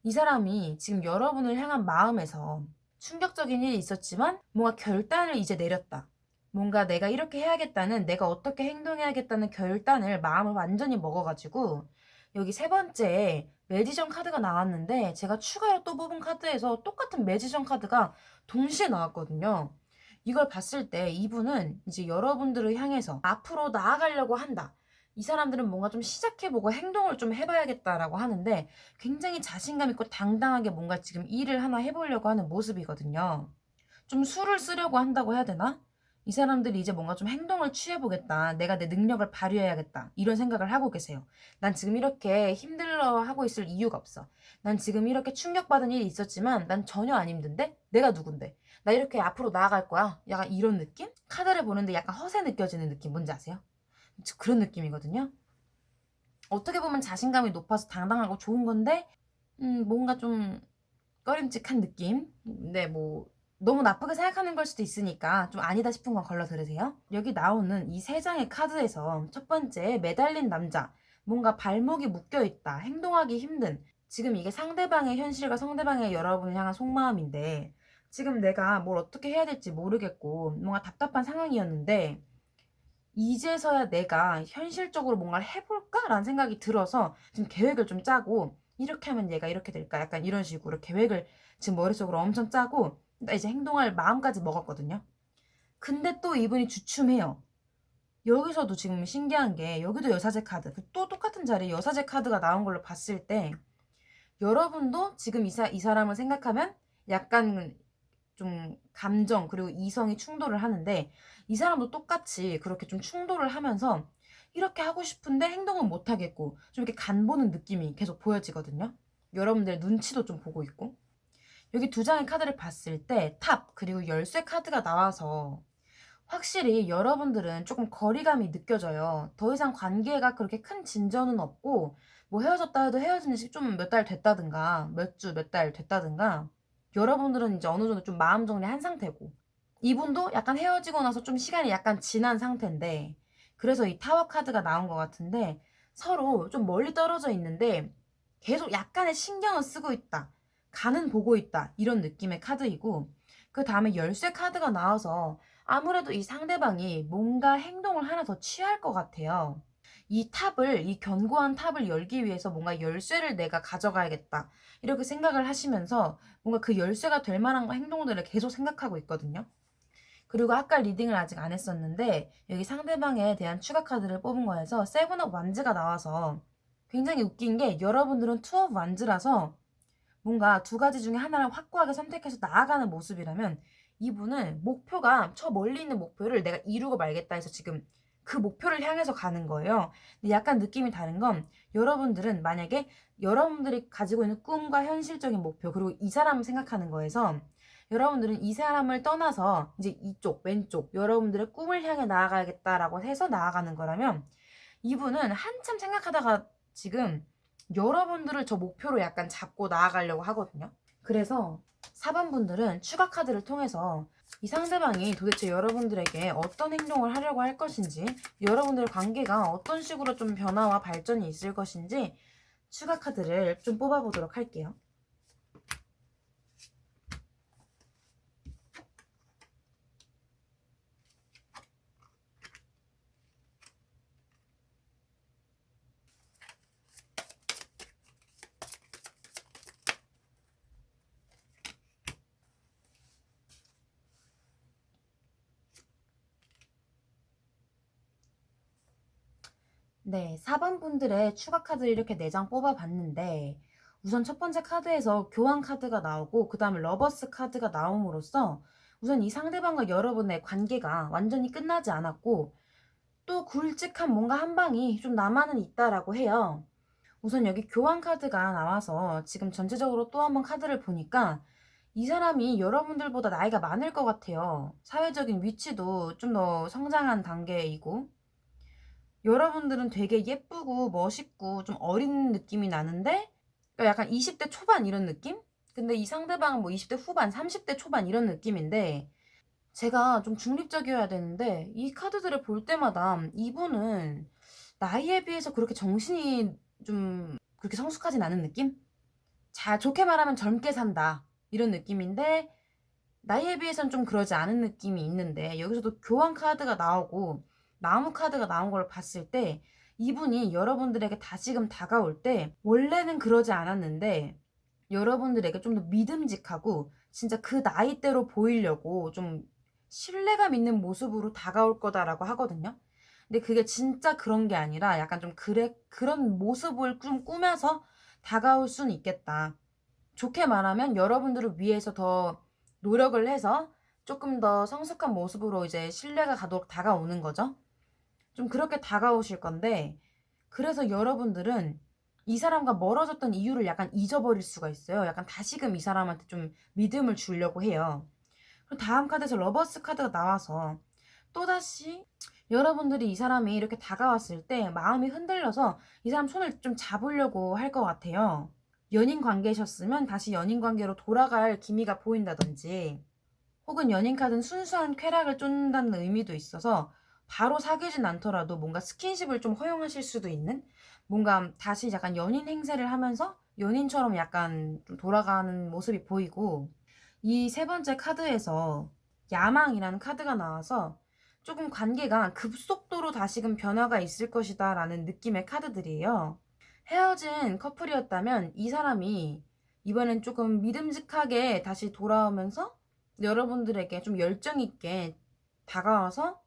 이 사람이 지금 여러분을 향한 마음에서 충격적인 일이 있었지만 뭔가 결단을 이제 내렸다. 뭔가 내가 이렇게 해야겠다는 내가 어떻게 행동해야겠다는 결단을 마음을 완전히 먹어가지고 여기 세 번째에 매지션 카드가 나왔는데 제가 추가로 또 뽑은 카드에서 똑같은 매지션 카드가 동시에 나왔거든요. 이걸 봤을 때 이분은 이제 여러분들을 향해서 앞으로 나아가려고 한다. 이 사람들은 뭔가 좀 시작해보고 행동을 좀 해봐야겠다라고 하는데 굉장히 자신감 있고 당당하게 뭔가 지금 일을 하나 해보려고 하는 모습이거든요. 좀 수를 쓰려고 한다고 해야 되나? 이 사람들이 이제 뭔가 좀 행동을 취해보겠다. 내가 내 능력을 발휘해야겠다. 이런 생각을 하고 계세요. 난 지금 이렇게 힘들어 하고 있을 이유가 없어. 난 지금 이렇게 충격받은 일이 있었지만 난 전혀 안 힘든데? 내가 누군데? 나 이렇게 앞으로 나아갈 거야. 약간 이런 느낌? 카드를 보는데 약간 허세 느껴지는 느낌 뭔지 아세요? 그런 느낌이거든요. 어떻게 보면 자신감이 높아서 당당하고 좋은 건데 뭔가 좀 꺼림칙한 느낌? 네, 뭐 너무 나쁘게 생각하는 걸 수도 있으니까 좀 아니다 싶은 건 걸러 들으세요. 여기 나오는 이 세 장의 카드에서 첫 번째 매달린 남자, 뭔가 발목이 묶여 있다, 행동하기 힘든. 지금 이게 상대방의 현실과 상대방의 여러분을 향한 속마음인데 지금 내가 뭘 어떻게 해야 될지 모르겠고 뭔가 답답한 상황이었는데 이제서야 내가 현실적으로 뭔가를 해볼까라는 생각이 들어서 지금 계획을 좀 짜고 이렇게 하면 얘가 이렇게 될까 약간 이런 식으로 계획을 지금 머릿속으로 엄청 짜고 나 이제 행동할 마음까지 먹었거든요. 근데 또 이분이 주춤해요. 여기서도 지금 신기한 게 여기도 여사제 카드 또 똑같은 자리에 여사제 카드가 나온 걸로 봤을 때 여러분도 지금 이 사람을 생각하면 약간 좀 감정 그리고 이성이 충돌을 하는데 이 사람도 똑같이 그렇게 좀 충돌을 하면서 이렇게 하고 싶은데 행동은 못 하겠고 좀 이렇게 간 보는 느낌이 계속 보여지거든요. 여러분들의 눈치도 좀 보고 있고 여기 두 장의 카드를 봤을 때 탑 그리고 열쇠 카드가 나와서 확실히 여러분들은 조금 거리감이 느껴져요. 더 이상 관계가 그렇게 큰 진전은 없고 뭐 헤어졌다 해도 헤어진 지 좀 몇 달 됐다든가 몇 주 몇 달 됐다든가 여러분들은 이제 어느 정도 좀 마음 정리한 상태고 이분도 약간 헤어지고 나서 좀 시간이 약간 지난 상태인데 그래서 이 타워 카드가 나온 것 같은데 서로 좀 멀리 떨어져 있는데 계속 약간의 신경을 쓰고 있다. 간은 보고 있다. 이런 느낌의 카드이고 그 다음에 열쇠 카드가 나와서 아무래도 이 상대방이 뭔가 행동을 하나 더 취할 것 같아요. 이 견고한 탑을 열기 위해서 뭔가 열쇠를 내가 가져가야겠다. 이렇게 생각을 하시면서 뭔가 그 열쇠가 될 만한 행동들을 계속 생각하고 있거든요. 그리고 아까 리딩을 아직 안 했었는데 여기 상대방에 대한 추가 카드를 뽑은 거에서 세븐 업 완즈가 나와서 굉장히 웃긴 게 여러분들은 투 오브 완즈라서 뭔가 두 가지 중에 하나를 확고하게 선택해서 나아가는 모습이라면 이분은 목표가 저 멀리 있는 목표를 내가 이루고 말겠다 해서 지금 그 목표를 향해서 가는 거예요. 근데 약간 느낌이 다른 건 여러분들은 만약에 여러분들이 가지고 있는 꿈과 현실적인 목표 그리고 이 사람을 생각하는 거에서 여러분들은 이 사람을 떠나서 이제 이쪽 왼쪽 여러분들의 꿈을 향해 나아가겠다라고 해서 나아가는 거라면 이분은 한참 생각하다가 지금 여러분들을 저 목표로 약간 잡고 나아가려고 하거든요. 그래서 4번 분들은 추가 카드를 통해서 이 상대방이 도대체 여러분들에게 어떤 행동을 하려고 할 것인지, 여러분들의 관계가 어떤 식으로 좀 변화와 발전이 있을 것인지 추가 카드를 좀 뽑아보도록 할게요. 네, 4번 분들의 추가 카드를 이렇게 4장 뽑아봤는데 우선 첫 번째 카드에서 교환 카드가 나오고 그 다음에 러버스 카드가 나옴으로써 우선 이 상대방과 여러분의 관계가 완전히 끝나지 않았고 또 굵직한 뭔가 한 방이 좀 남아는 있다라고 해요. 우선 여기 교환 카드가 나와서 지금 전체적으로 또 한 번 카드를 보니까 이 사람이 여러분들보다 나이가 많을 것 같아요. 사회적인 위치도 좀 더 성장한 단계이고 여러분들은 되게 예쁘고 멋있고 좀 어린 느낌이 나는데 그러니까 약간 20대 초반 이런 느낌? 근데 이 상대방은 뭐 20대 후반, 30대 초반 이런 느낌인데 제가 좀 중립적이어야 되는데 이 카드들을 볼 때마다 이분은 나이에 비해서 그렇게 정신이 좀 그렇게 성숙하진 않은 느낌? 자, 좋게 말하면 젊게 산다 이런 느낌인데 나이에 비해서는 좀 그러지 않은 느낌이 있는데 여기서도 교환 카드가 나오고 나무 카드가 나온 걸 봤을 때 이분이 여러분들에게 다시금 다가올 때 원래는 그러지 않았는데 여러분들에게 좀 더 믿음직하고 진짜 그 나이대로 보이려고 좀 신뢰감 있는 모습으로 다가올 거다라고 하거든요. 근데 그게 진짜 그런 게 아니라 약간 좀 그런 모습을 좀 꾸며서 다가올 수는 있겠다. 좋게 말하면 여러분들을 위해서 더 노력을 해서 조금 더 성숙한 모습으로 이제 신뢰가 가도록 다가오는 거죠. 좀 그렇게 다가오실 건데, 그래서 여러분들은 이 사람과 멀어졌던 이유를 약간 잊어버릴 수가 있어요. 약간 다시금 이 사람한테 좀 믿음을 주려고 해요. 그리고 다음 카드에서 러버스 카드가 나와서 또다시 여러분들이 이 사람이 이렇게 다가왔을 때 마음이 흔들려서 이 사람 손을 좀 잡으려고 할 것 같아요. 연인 관계셨으면 다시 연인 관계로 돌아갈 기미가 보인다든지 혹은 연인 카드는 순수한 쾌락을 쫓는다는 의미도 있어서 바로 사귀진 않더라도 뭔가 스킨십을 좀 허용하실 수도 있는 뭔가 다시 약간 연인 행세를 하면서 연인처럼 약간 좀 돌아가는 모습이 보이고 이 세 번째 카드에서 야망이라는 카드가 나와서 조금 관계가 급속도로 다시금 변화가 있을 것이다 라는 느낌의 카드들이에요. 헤어진 커플이었다면 이 사람이 이번엔 조금 믿음직하게 다시 돌아오면서 여러분들에게 좀 열정 있게 다가와서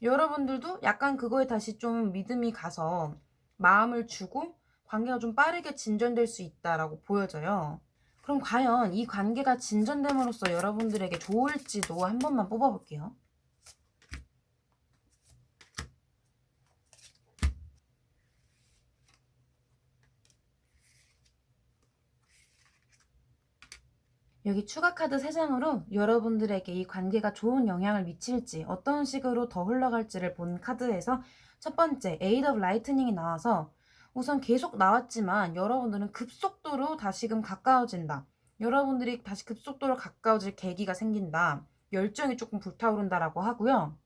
여러분들도 약간 그거에 다시 좀 믿음이 가서 마음을 주고 관계가 좀 빠르게 진전될 수 있다라고 보여져요. 그럼 과연 이 관계가 진전됨으로써 여러분들에게 좋을지도 한 번만 뽑아볼게요. 여기 추가 카드 3장으로 여러분들에게 이 관계가 좋은 영향을 미칠지 어떤 식으로 더 흘러갈지를 본 카드에서 첫 번째 에이드 오브 라이트닝이 나와서 우선 계속 나왔지만 여러분들은 급속도로 다시금 가까워진다. 여러분들이 다시 급속도로 가까워질 계기가 생긴다. 열정이 조금 불타오른다라고 하고요.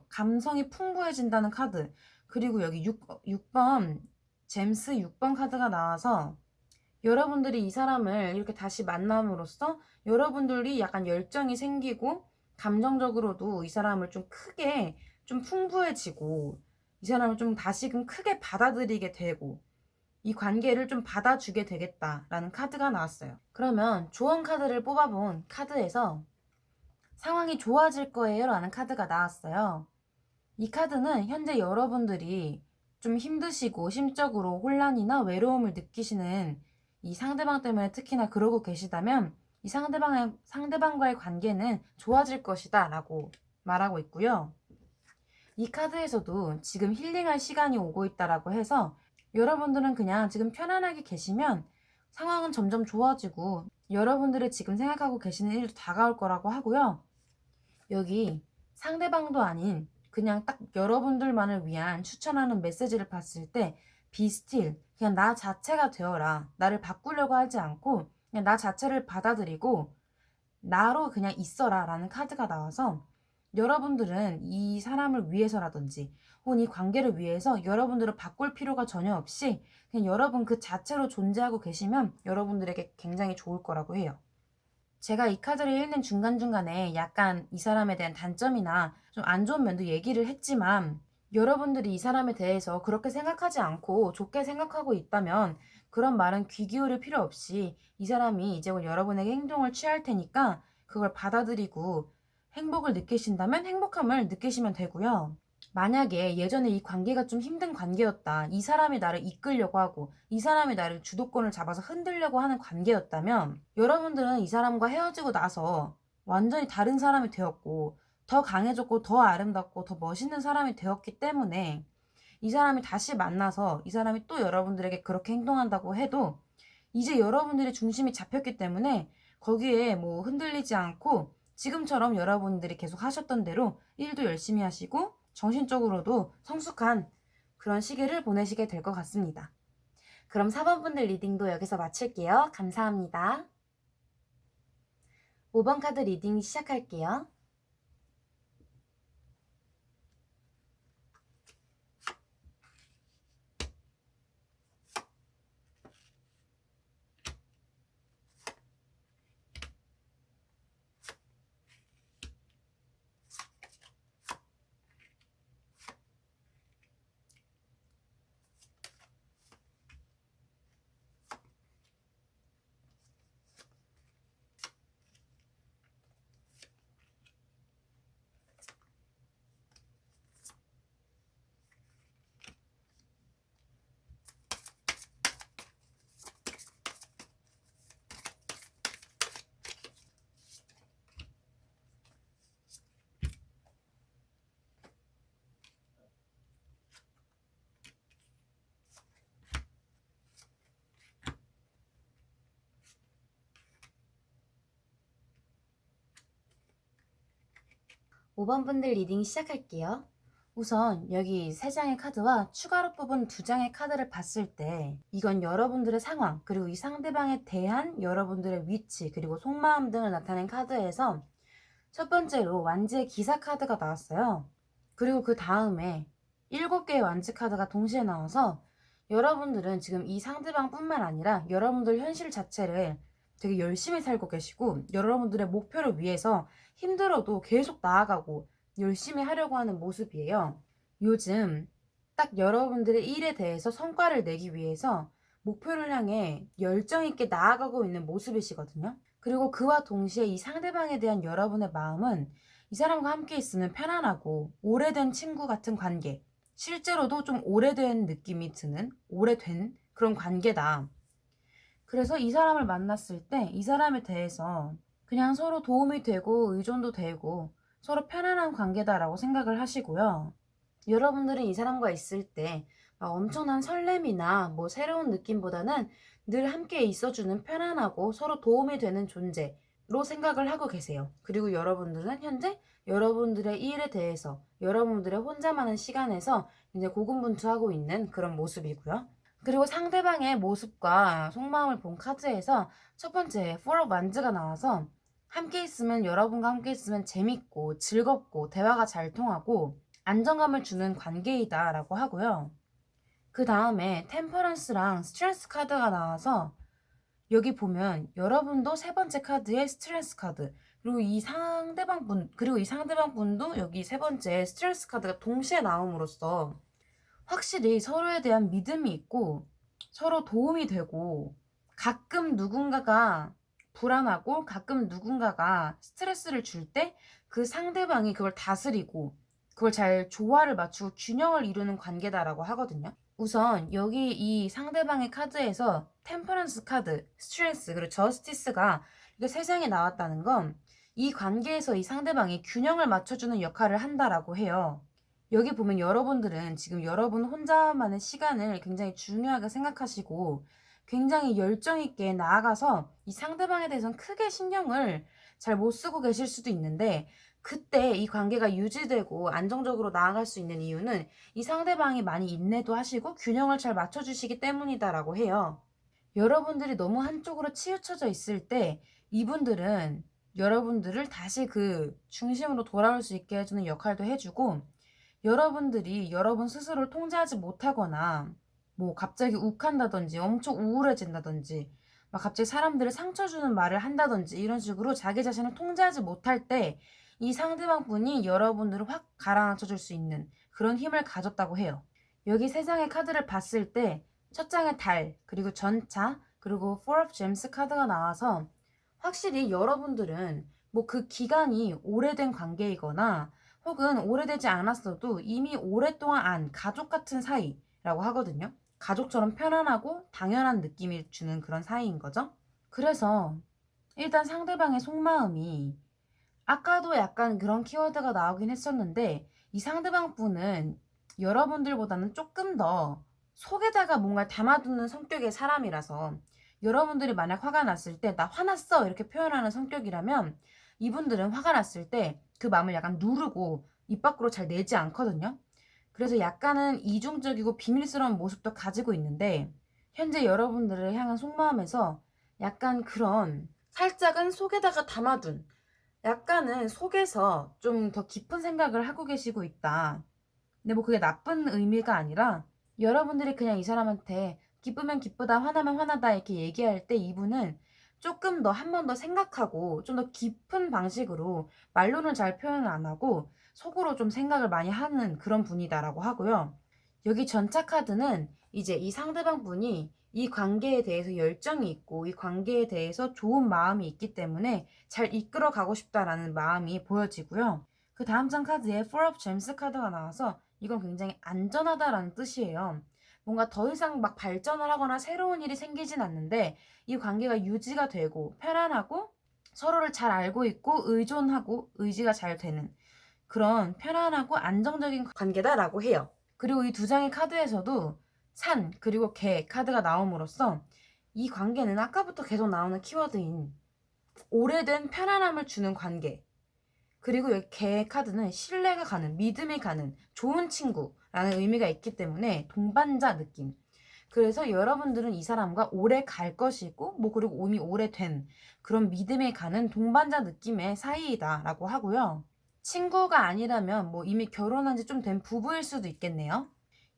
감성이 풍부해진다는 카드. 그리고 여기 6번, 잼스 6번 카드가 나와서 여러분들이 이 사람을 이렇게 다시 만남으로써 여러분들이 약간 열정이 생기고 감정적으로도 이 사람을 좀 크게 좀 풍부해지고 이 사람을 좀 다시금 크게 받아들이게 되고 이 관계를 좀 받아주게 되겠다라는 카드가 나왔어요. 그러면 조언 카드를 뽑아본 카드에서 상황이 좋아질 거예요 라는 카드가 나왔어요. 이 카드는 현재 여러분들이 좀 힘드시고 심적으로 혼란이나 외로움을 느끼시는 이 상대방 때문에 특히나 그러고 계시다면 이 상대방과의 관계는 좋아질 것이다 라고 말하고 있고요. 이 카드에서도 지금 힐링할 시간이 오고 있다라고 해서 여러분들은 그냥 지금 편안하게 계시면 상황은 점점 좋아지고 여러분들이 지금 생각하고 계시는 일도 다가올 거라고 하고요. 여기 상대방도 아닌 그냥 딱 여러분들만을 위한 추천하는 메시지를 봤을 때 Be still, 그냥 나 자체가 되어라. 나를 바꾸려고 하지 않고 그냥 나 자체를 받아들이고 나로 그냥 있어라 라는 카드가 나와서 여러분들은 이 사람을 위해서라든지 혹은 이 관계를 위해서 여러분들을 바꿀 필요가 전혀 없이 그냥 여러분 그 자체로 존재하고 계시면 여러분들에게 굉장히 좋을 거라고 해요. 제가 이 카드를 읽는 중간중간에 약간 이 사람에 대한 단점이나 좀 안 좋은 면도 얘기를 했지만 여러분들이 이 사람에 대해서 그렇게 생각하지 않고 좋게 생각하고 있다면 그런 말은 귀 기울일 필요 없이 이 사람이 이제 곧 여러분에게 행동을 취할 테니까 그걸 받아들이고 행복을 느끼신다면 행복함을 느끼시면 되고요. 만약에 예전에 이 관계가 좀 힘든 관계였다. 이 사람이 나를 이끌려고 하고 이 사람이 나를 주도권을 잡아서 흔들려고 하는 관계였다면 여러분들은 이 사람과 헤어지고 나서 완전히 다른 사람이 되었고 더 강해졌고 더 아름답고 더 멋있는 사람이 되었기 때문에 이 사람이 다시 만나서 이 사람이 또 여러분들에게 그렇게 행동한다고 해도 이제 여러분들의 중심이 잡혔기 때문에 거기에 뭐 흔들리지 않고 지금처럼 여러분들이 계속 하셨던 대로 일도 열심히 하시고 정신적으로도 성숙한 그런 시기를 보내시게 될 것 같습니다. 그럼 4번 분들 리딩도 여기서 마칠게요. 감사합니다. 5번 카드 리딩 시작할게요. 5번 분들 리딩 시작할게요. 우선 여기 3장의 카드와 추가로 뽑은 2장의 카드를 봤을 때 이건 여러분들의 상황 그리고 이 상대방에 대한 여러분들의 위치 그리고 속마음 등을 나타낸 카드에서 첫 번째로 완지의 기사 카드가 나왔어요. 그리고 그 다음에 7개의 완지 카드가 동시에 나와서 여러분들은 지금 이 상대방뿐만 아니라 여러분들 현실 자체를 되게 열심히 살고 계시고 여러분들의 목표를 위해서 힘들어도 계속 나아가고 열심히 하려고 하는 모습이에요. 요즘 딱 여러분들의 일에 대해서 성과를 내기 위해서 목표를 향해 열정 있게 나아가고 있는 모습이시거든요. 그리고 그와 동시에 이 상대방에 대한 여러분의 마음은 이 사람과 함께 있으면 편안하고 오래된 친구 같은 관계, 실제로도 좀 오래된 느낌이 드는 오래된 그런 관계다. 그래서 이 사람을 만났을 때 이 사람에 대해서 그냥 서로 도움이 되고 의존도 되고 서로 편안한 관계다라고 생각을 하시고요. 여러분들은 이 사람과 있을 때 엄청난 설렘이나 뭐 새로운 느낌보다는 늘 함께 있어주는 편안하고 서로 도움이 되는 존재로 생각을 하고 계세요. 그리고 여러분들은 현재 여러분들의 일에 대해서 여러분들의 혼자만의 시간에서 이제 고군분투하고 있는 그런 모습이고요. 그리고 상대방의 모습과 속마음을 본 카드에서 첫 번째 Four of Wands가 나와서 함께 있으면 여러분과 함께 있으면 재밌고 즐겁고 대화가 잘 통하고 안정감을 주는 관계이다 라고 하고요. 그 다음에 템퍼런스랑 스트레스 카드가 나와서 여기 보면 여러분도 세 번째 카드에 스트레스 카드 그리고 이 상대방분도 여기 세 번째 스트레스 카드가 동시에 나옴으로써 확실히 서로에 대한 믿음이 있고 서로 도움이 되고 가끔 누군가가 불안하고 가끔 누군가가 스트레스를 줄 때 그 상대방이 그걸 다스리고 그걸 잘 조화를 맞추고 균형을 이루는 관계다라고 하거든요. 우선 여기 이 상대방의 카드에서 템퍼런스 카드, 스트렝스, 그리고 저스티스가 이게 세 장이 나왔다는 건 이 관계에서 이 상대방이 균형을 맞춰주는 역할을 한다라고 해요. 여기 보면 여러분들은 지금 여러분 혼자만의 시간을 굉장히 중요하게 생각하시고 굉장히 열정 있게 나아가서 이 상대방에 대해서는 크게 신경을 잘 못 쓰고 계실 수도 있는데, 그때 이 관계가 유지되고 안정적으로 나아갈 수 있는 이유는 이 상대방이 많이 인내도 하시고 균형을 잘 맞춰주시기 때문이다라고 해요. 여러분들이 너무 한쪽으로 치우쳐져 있을 때 이분들은 여러분들을 다시 그 중심으로 돌아올 수 있게 해주는 역할도 해주고, 여러분들이 여러분 스스로를 통제하지 못하거나 뭐 갑자기 욱한다든지 엄청 우울해진다든지 막 갑자기 사람들을 상처 주는 말을 한다든지 이런 식으로 자기 자신을 통제하지 못할 때 이 상대방 분이 여러분들을 확 가라앉혀 줄 수 있는 그런 힘을 가졌다고 해요. 여기 세 장의 카드를 봤을 때 첫 장의 달, 그리고 전차, 그리고 Four of Gems 카드가 나와서 확실히 여러분들은 뭐 그 기간이 오래된 관계이거나 혹은 오래되지 않았어도 이미 오랫동안 안 가족 같은 사이라고 하거든요. 가족처럼 편안하고 당연한 느낌이 주는 그런 사이인 거죠. 그래서 일단 상대방의 속마음이, 아까도 약간 그런 키워드가 나오긴 했었는데 이 상대방 분은 여러분들보다는 조금 더 속에다가 뭔가를 담아두는 성격의 사람이라서, 여러분들이 만약 화가 났을 때 나 화났어 이렇게 표현하는 성격이라면 이분들은 화가 났을 때 그 마음을 약간 누르고 입 밖으로 잘 내지 않거든요. 그래서 약간은 이중적이고 비밀스러운 모습도 가지고 있는데, 현재 여러분들을 향한 속마음에서 약간 그런 살짝은 속에다가 담아둔, 약간은 속에서 좀 더 깊은 생각을 하고 계시고 있다. 근데 뭐 그게 나쁜 의미가 아니라 여러분들이 그냥 이 사람한테 기쁘면 기쁘다, 화나면 화나다 이렇게 얘기할 때 이분은 조금 더 한 번 더 생각하고 좀 더 깊은 방식으로 말로는 잘 표현을 안 하고 속으로 좀 생각을 많이 하는 그런 분이다라고 하고요. 여기 전차 카드는 이제 이 상대방 분이 이 관계에 대해서 열정이 있고 이 관계에 대해서 좋은 마음이 있기 때문에 잘 이끌어 가고 싶다라는 마음이 보여지고요. 그 다음 장 카드에 Four of Gems 카드가 나와서 이건 굉장히 안전하다라는 뜻이에요. 뭔가 더 이상 막 발전을 하거나 새로운 일이 생기진 않는데 이 관계가 유지가 되고 편안하고 서로를 잘 알고 있고 의존하고 의지가 잘 되는 그런 편안하고 안정적인 관계다라고 해요. 그리고 이 두 장의 카드에서도 산 그리고 개 카드가 나옴으로써 이 관계는 아까부터 계속 나오는 키워드인 오래된 편안함을 주는 관계, 그리고 여기 개 카드는 신뢰가 가는, 믿음이 가는 좋은 친구라는 의미가 있기 때문에 동반자 느낌. 그래서 여러분들은 이 사람과 오래 갈 것이고 뭐 그리고 이미 오래된 그런 믿음이 가는 동반자 느낌의 사이이다라고 하고요. 친구가 아니라면 뭐 이미 결혼한 지 좀 된 부부일 수도 있겠네요.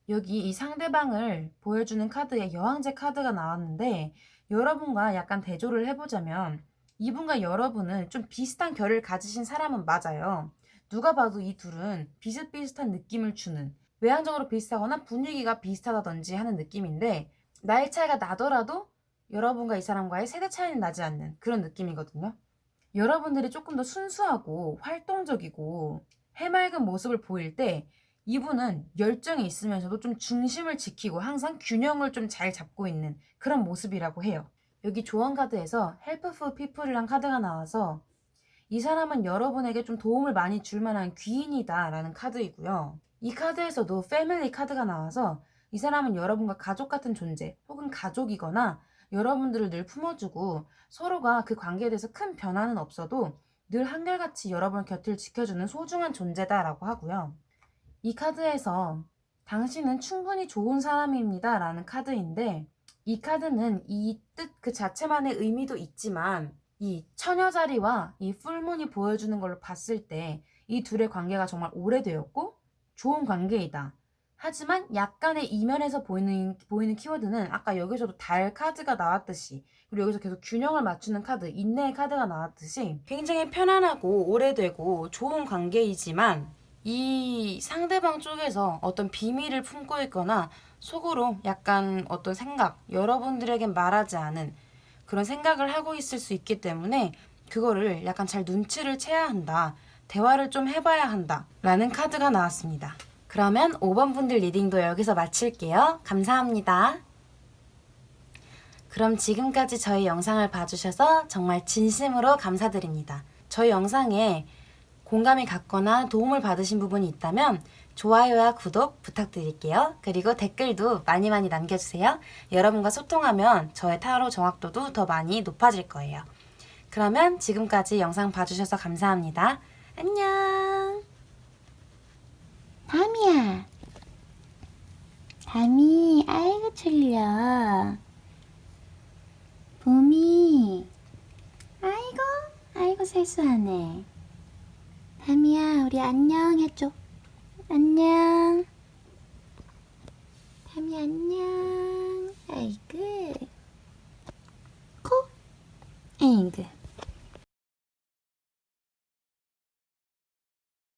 여기 이 상대방을 보여주는 카드에 여왕제 카드가 나왔는데, 여러분과 약간 대조를 해보자면 이분과 여러분은 좀 비슷한 결을 가지신 사람은 맞아요. 누가 봐도 이 둘은 비슷비슷한 느낌을 주는, 외향적으로 비슷하거나 분위기가 비슷하다든지 하는 느낌인데, 나이 차이가 나더라도 여러분과 이 사람과의 세대 차이는 나지 않는 그런 느낌이거든요. 여러분들이 조금 더 순수하고 활동적이고 해맑은 모습을 보일 때 이분은 열정이 있으면서도 좀 중심을 지키고 항상 균형을 좀 잘 잡고 있는 그런 모습이라고 해요. 여기 조언 카드에서 Helpful People이란 카드가 나와서 이 사람은 여러분에게 좀 도움을 많이 줄 만한 귀인이다 라는 카드이고요. 이 카드에서도 Family 카드가 나와서 이 사람은 여러분과 가족 같은 존재 혹은 가족이거나 여러분들을 늘 품어주고 서로가 그 관계에 대해서 큰 변화는 없어도 늘 한결같이 여러분 곁을 지켜주는 소중한 존재다라고 하고요. 이 카드에서 당신은 충분히 좋은 사람입니다 라는 카드인데, 이 카드는 이 뜻 그 자체만의 의미도 있지만 이 처녀자리와 이 풀문이 보여주는 걸로 봤을 때 이 둘의 관계가 정말 오래되었고 좋은 관계이다. 하지만 약간의 이면에서 보이는 키워드는 아까 여기서도 달 카드가 나왔듯이, 그리고 여기서 계속 균형을 맞추는 카드, 인내의 카드가 나왔듯이 굉장히 편안하고 오래되고 좋은 관계이지만 이 상대방 쪽에서 어떤 비밀을 품고 있거나 속으로 약간 어떤 생각, 여러분들에겐 말하지 않은 그런 생각을 하고 있을 수 있기 때문에 그거를 약간 잘 눈치를 채야 한다. 대화를 좀 해봐야 한다 라는 카드가 나왔습니다. 그러면 5번 분들 리딩도 여기서 마칠게요. 감사합니다. 그럼 지금까지 저희 영상을 봐주셔서 정말 진심으로 감사드립니다. 저희 영상에 공감이 갔거나 도움을 받으신 부분이 있다면 좋아요와 구독 부탁드릴게요. 그리고 댓글도 많이 남겨주세요. 여러분과 소통하면 저의 타로 정확도도 더 많이 높아질 거예요. 그러면 지금까지 영상 봐주셔서 감사합니다. 안녕. 담이야. 담이, 아이고 졸려. 봄이, 아이고 세수하네. 담이야, 우리 안녕 해줘. 안녕. 담이 안녕. 아이고. 코. 아이고.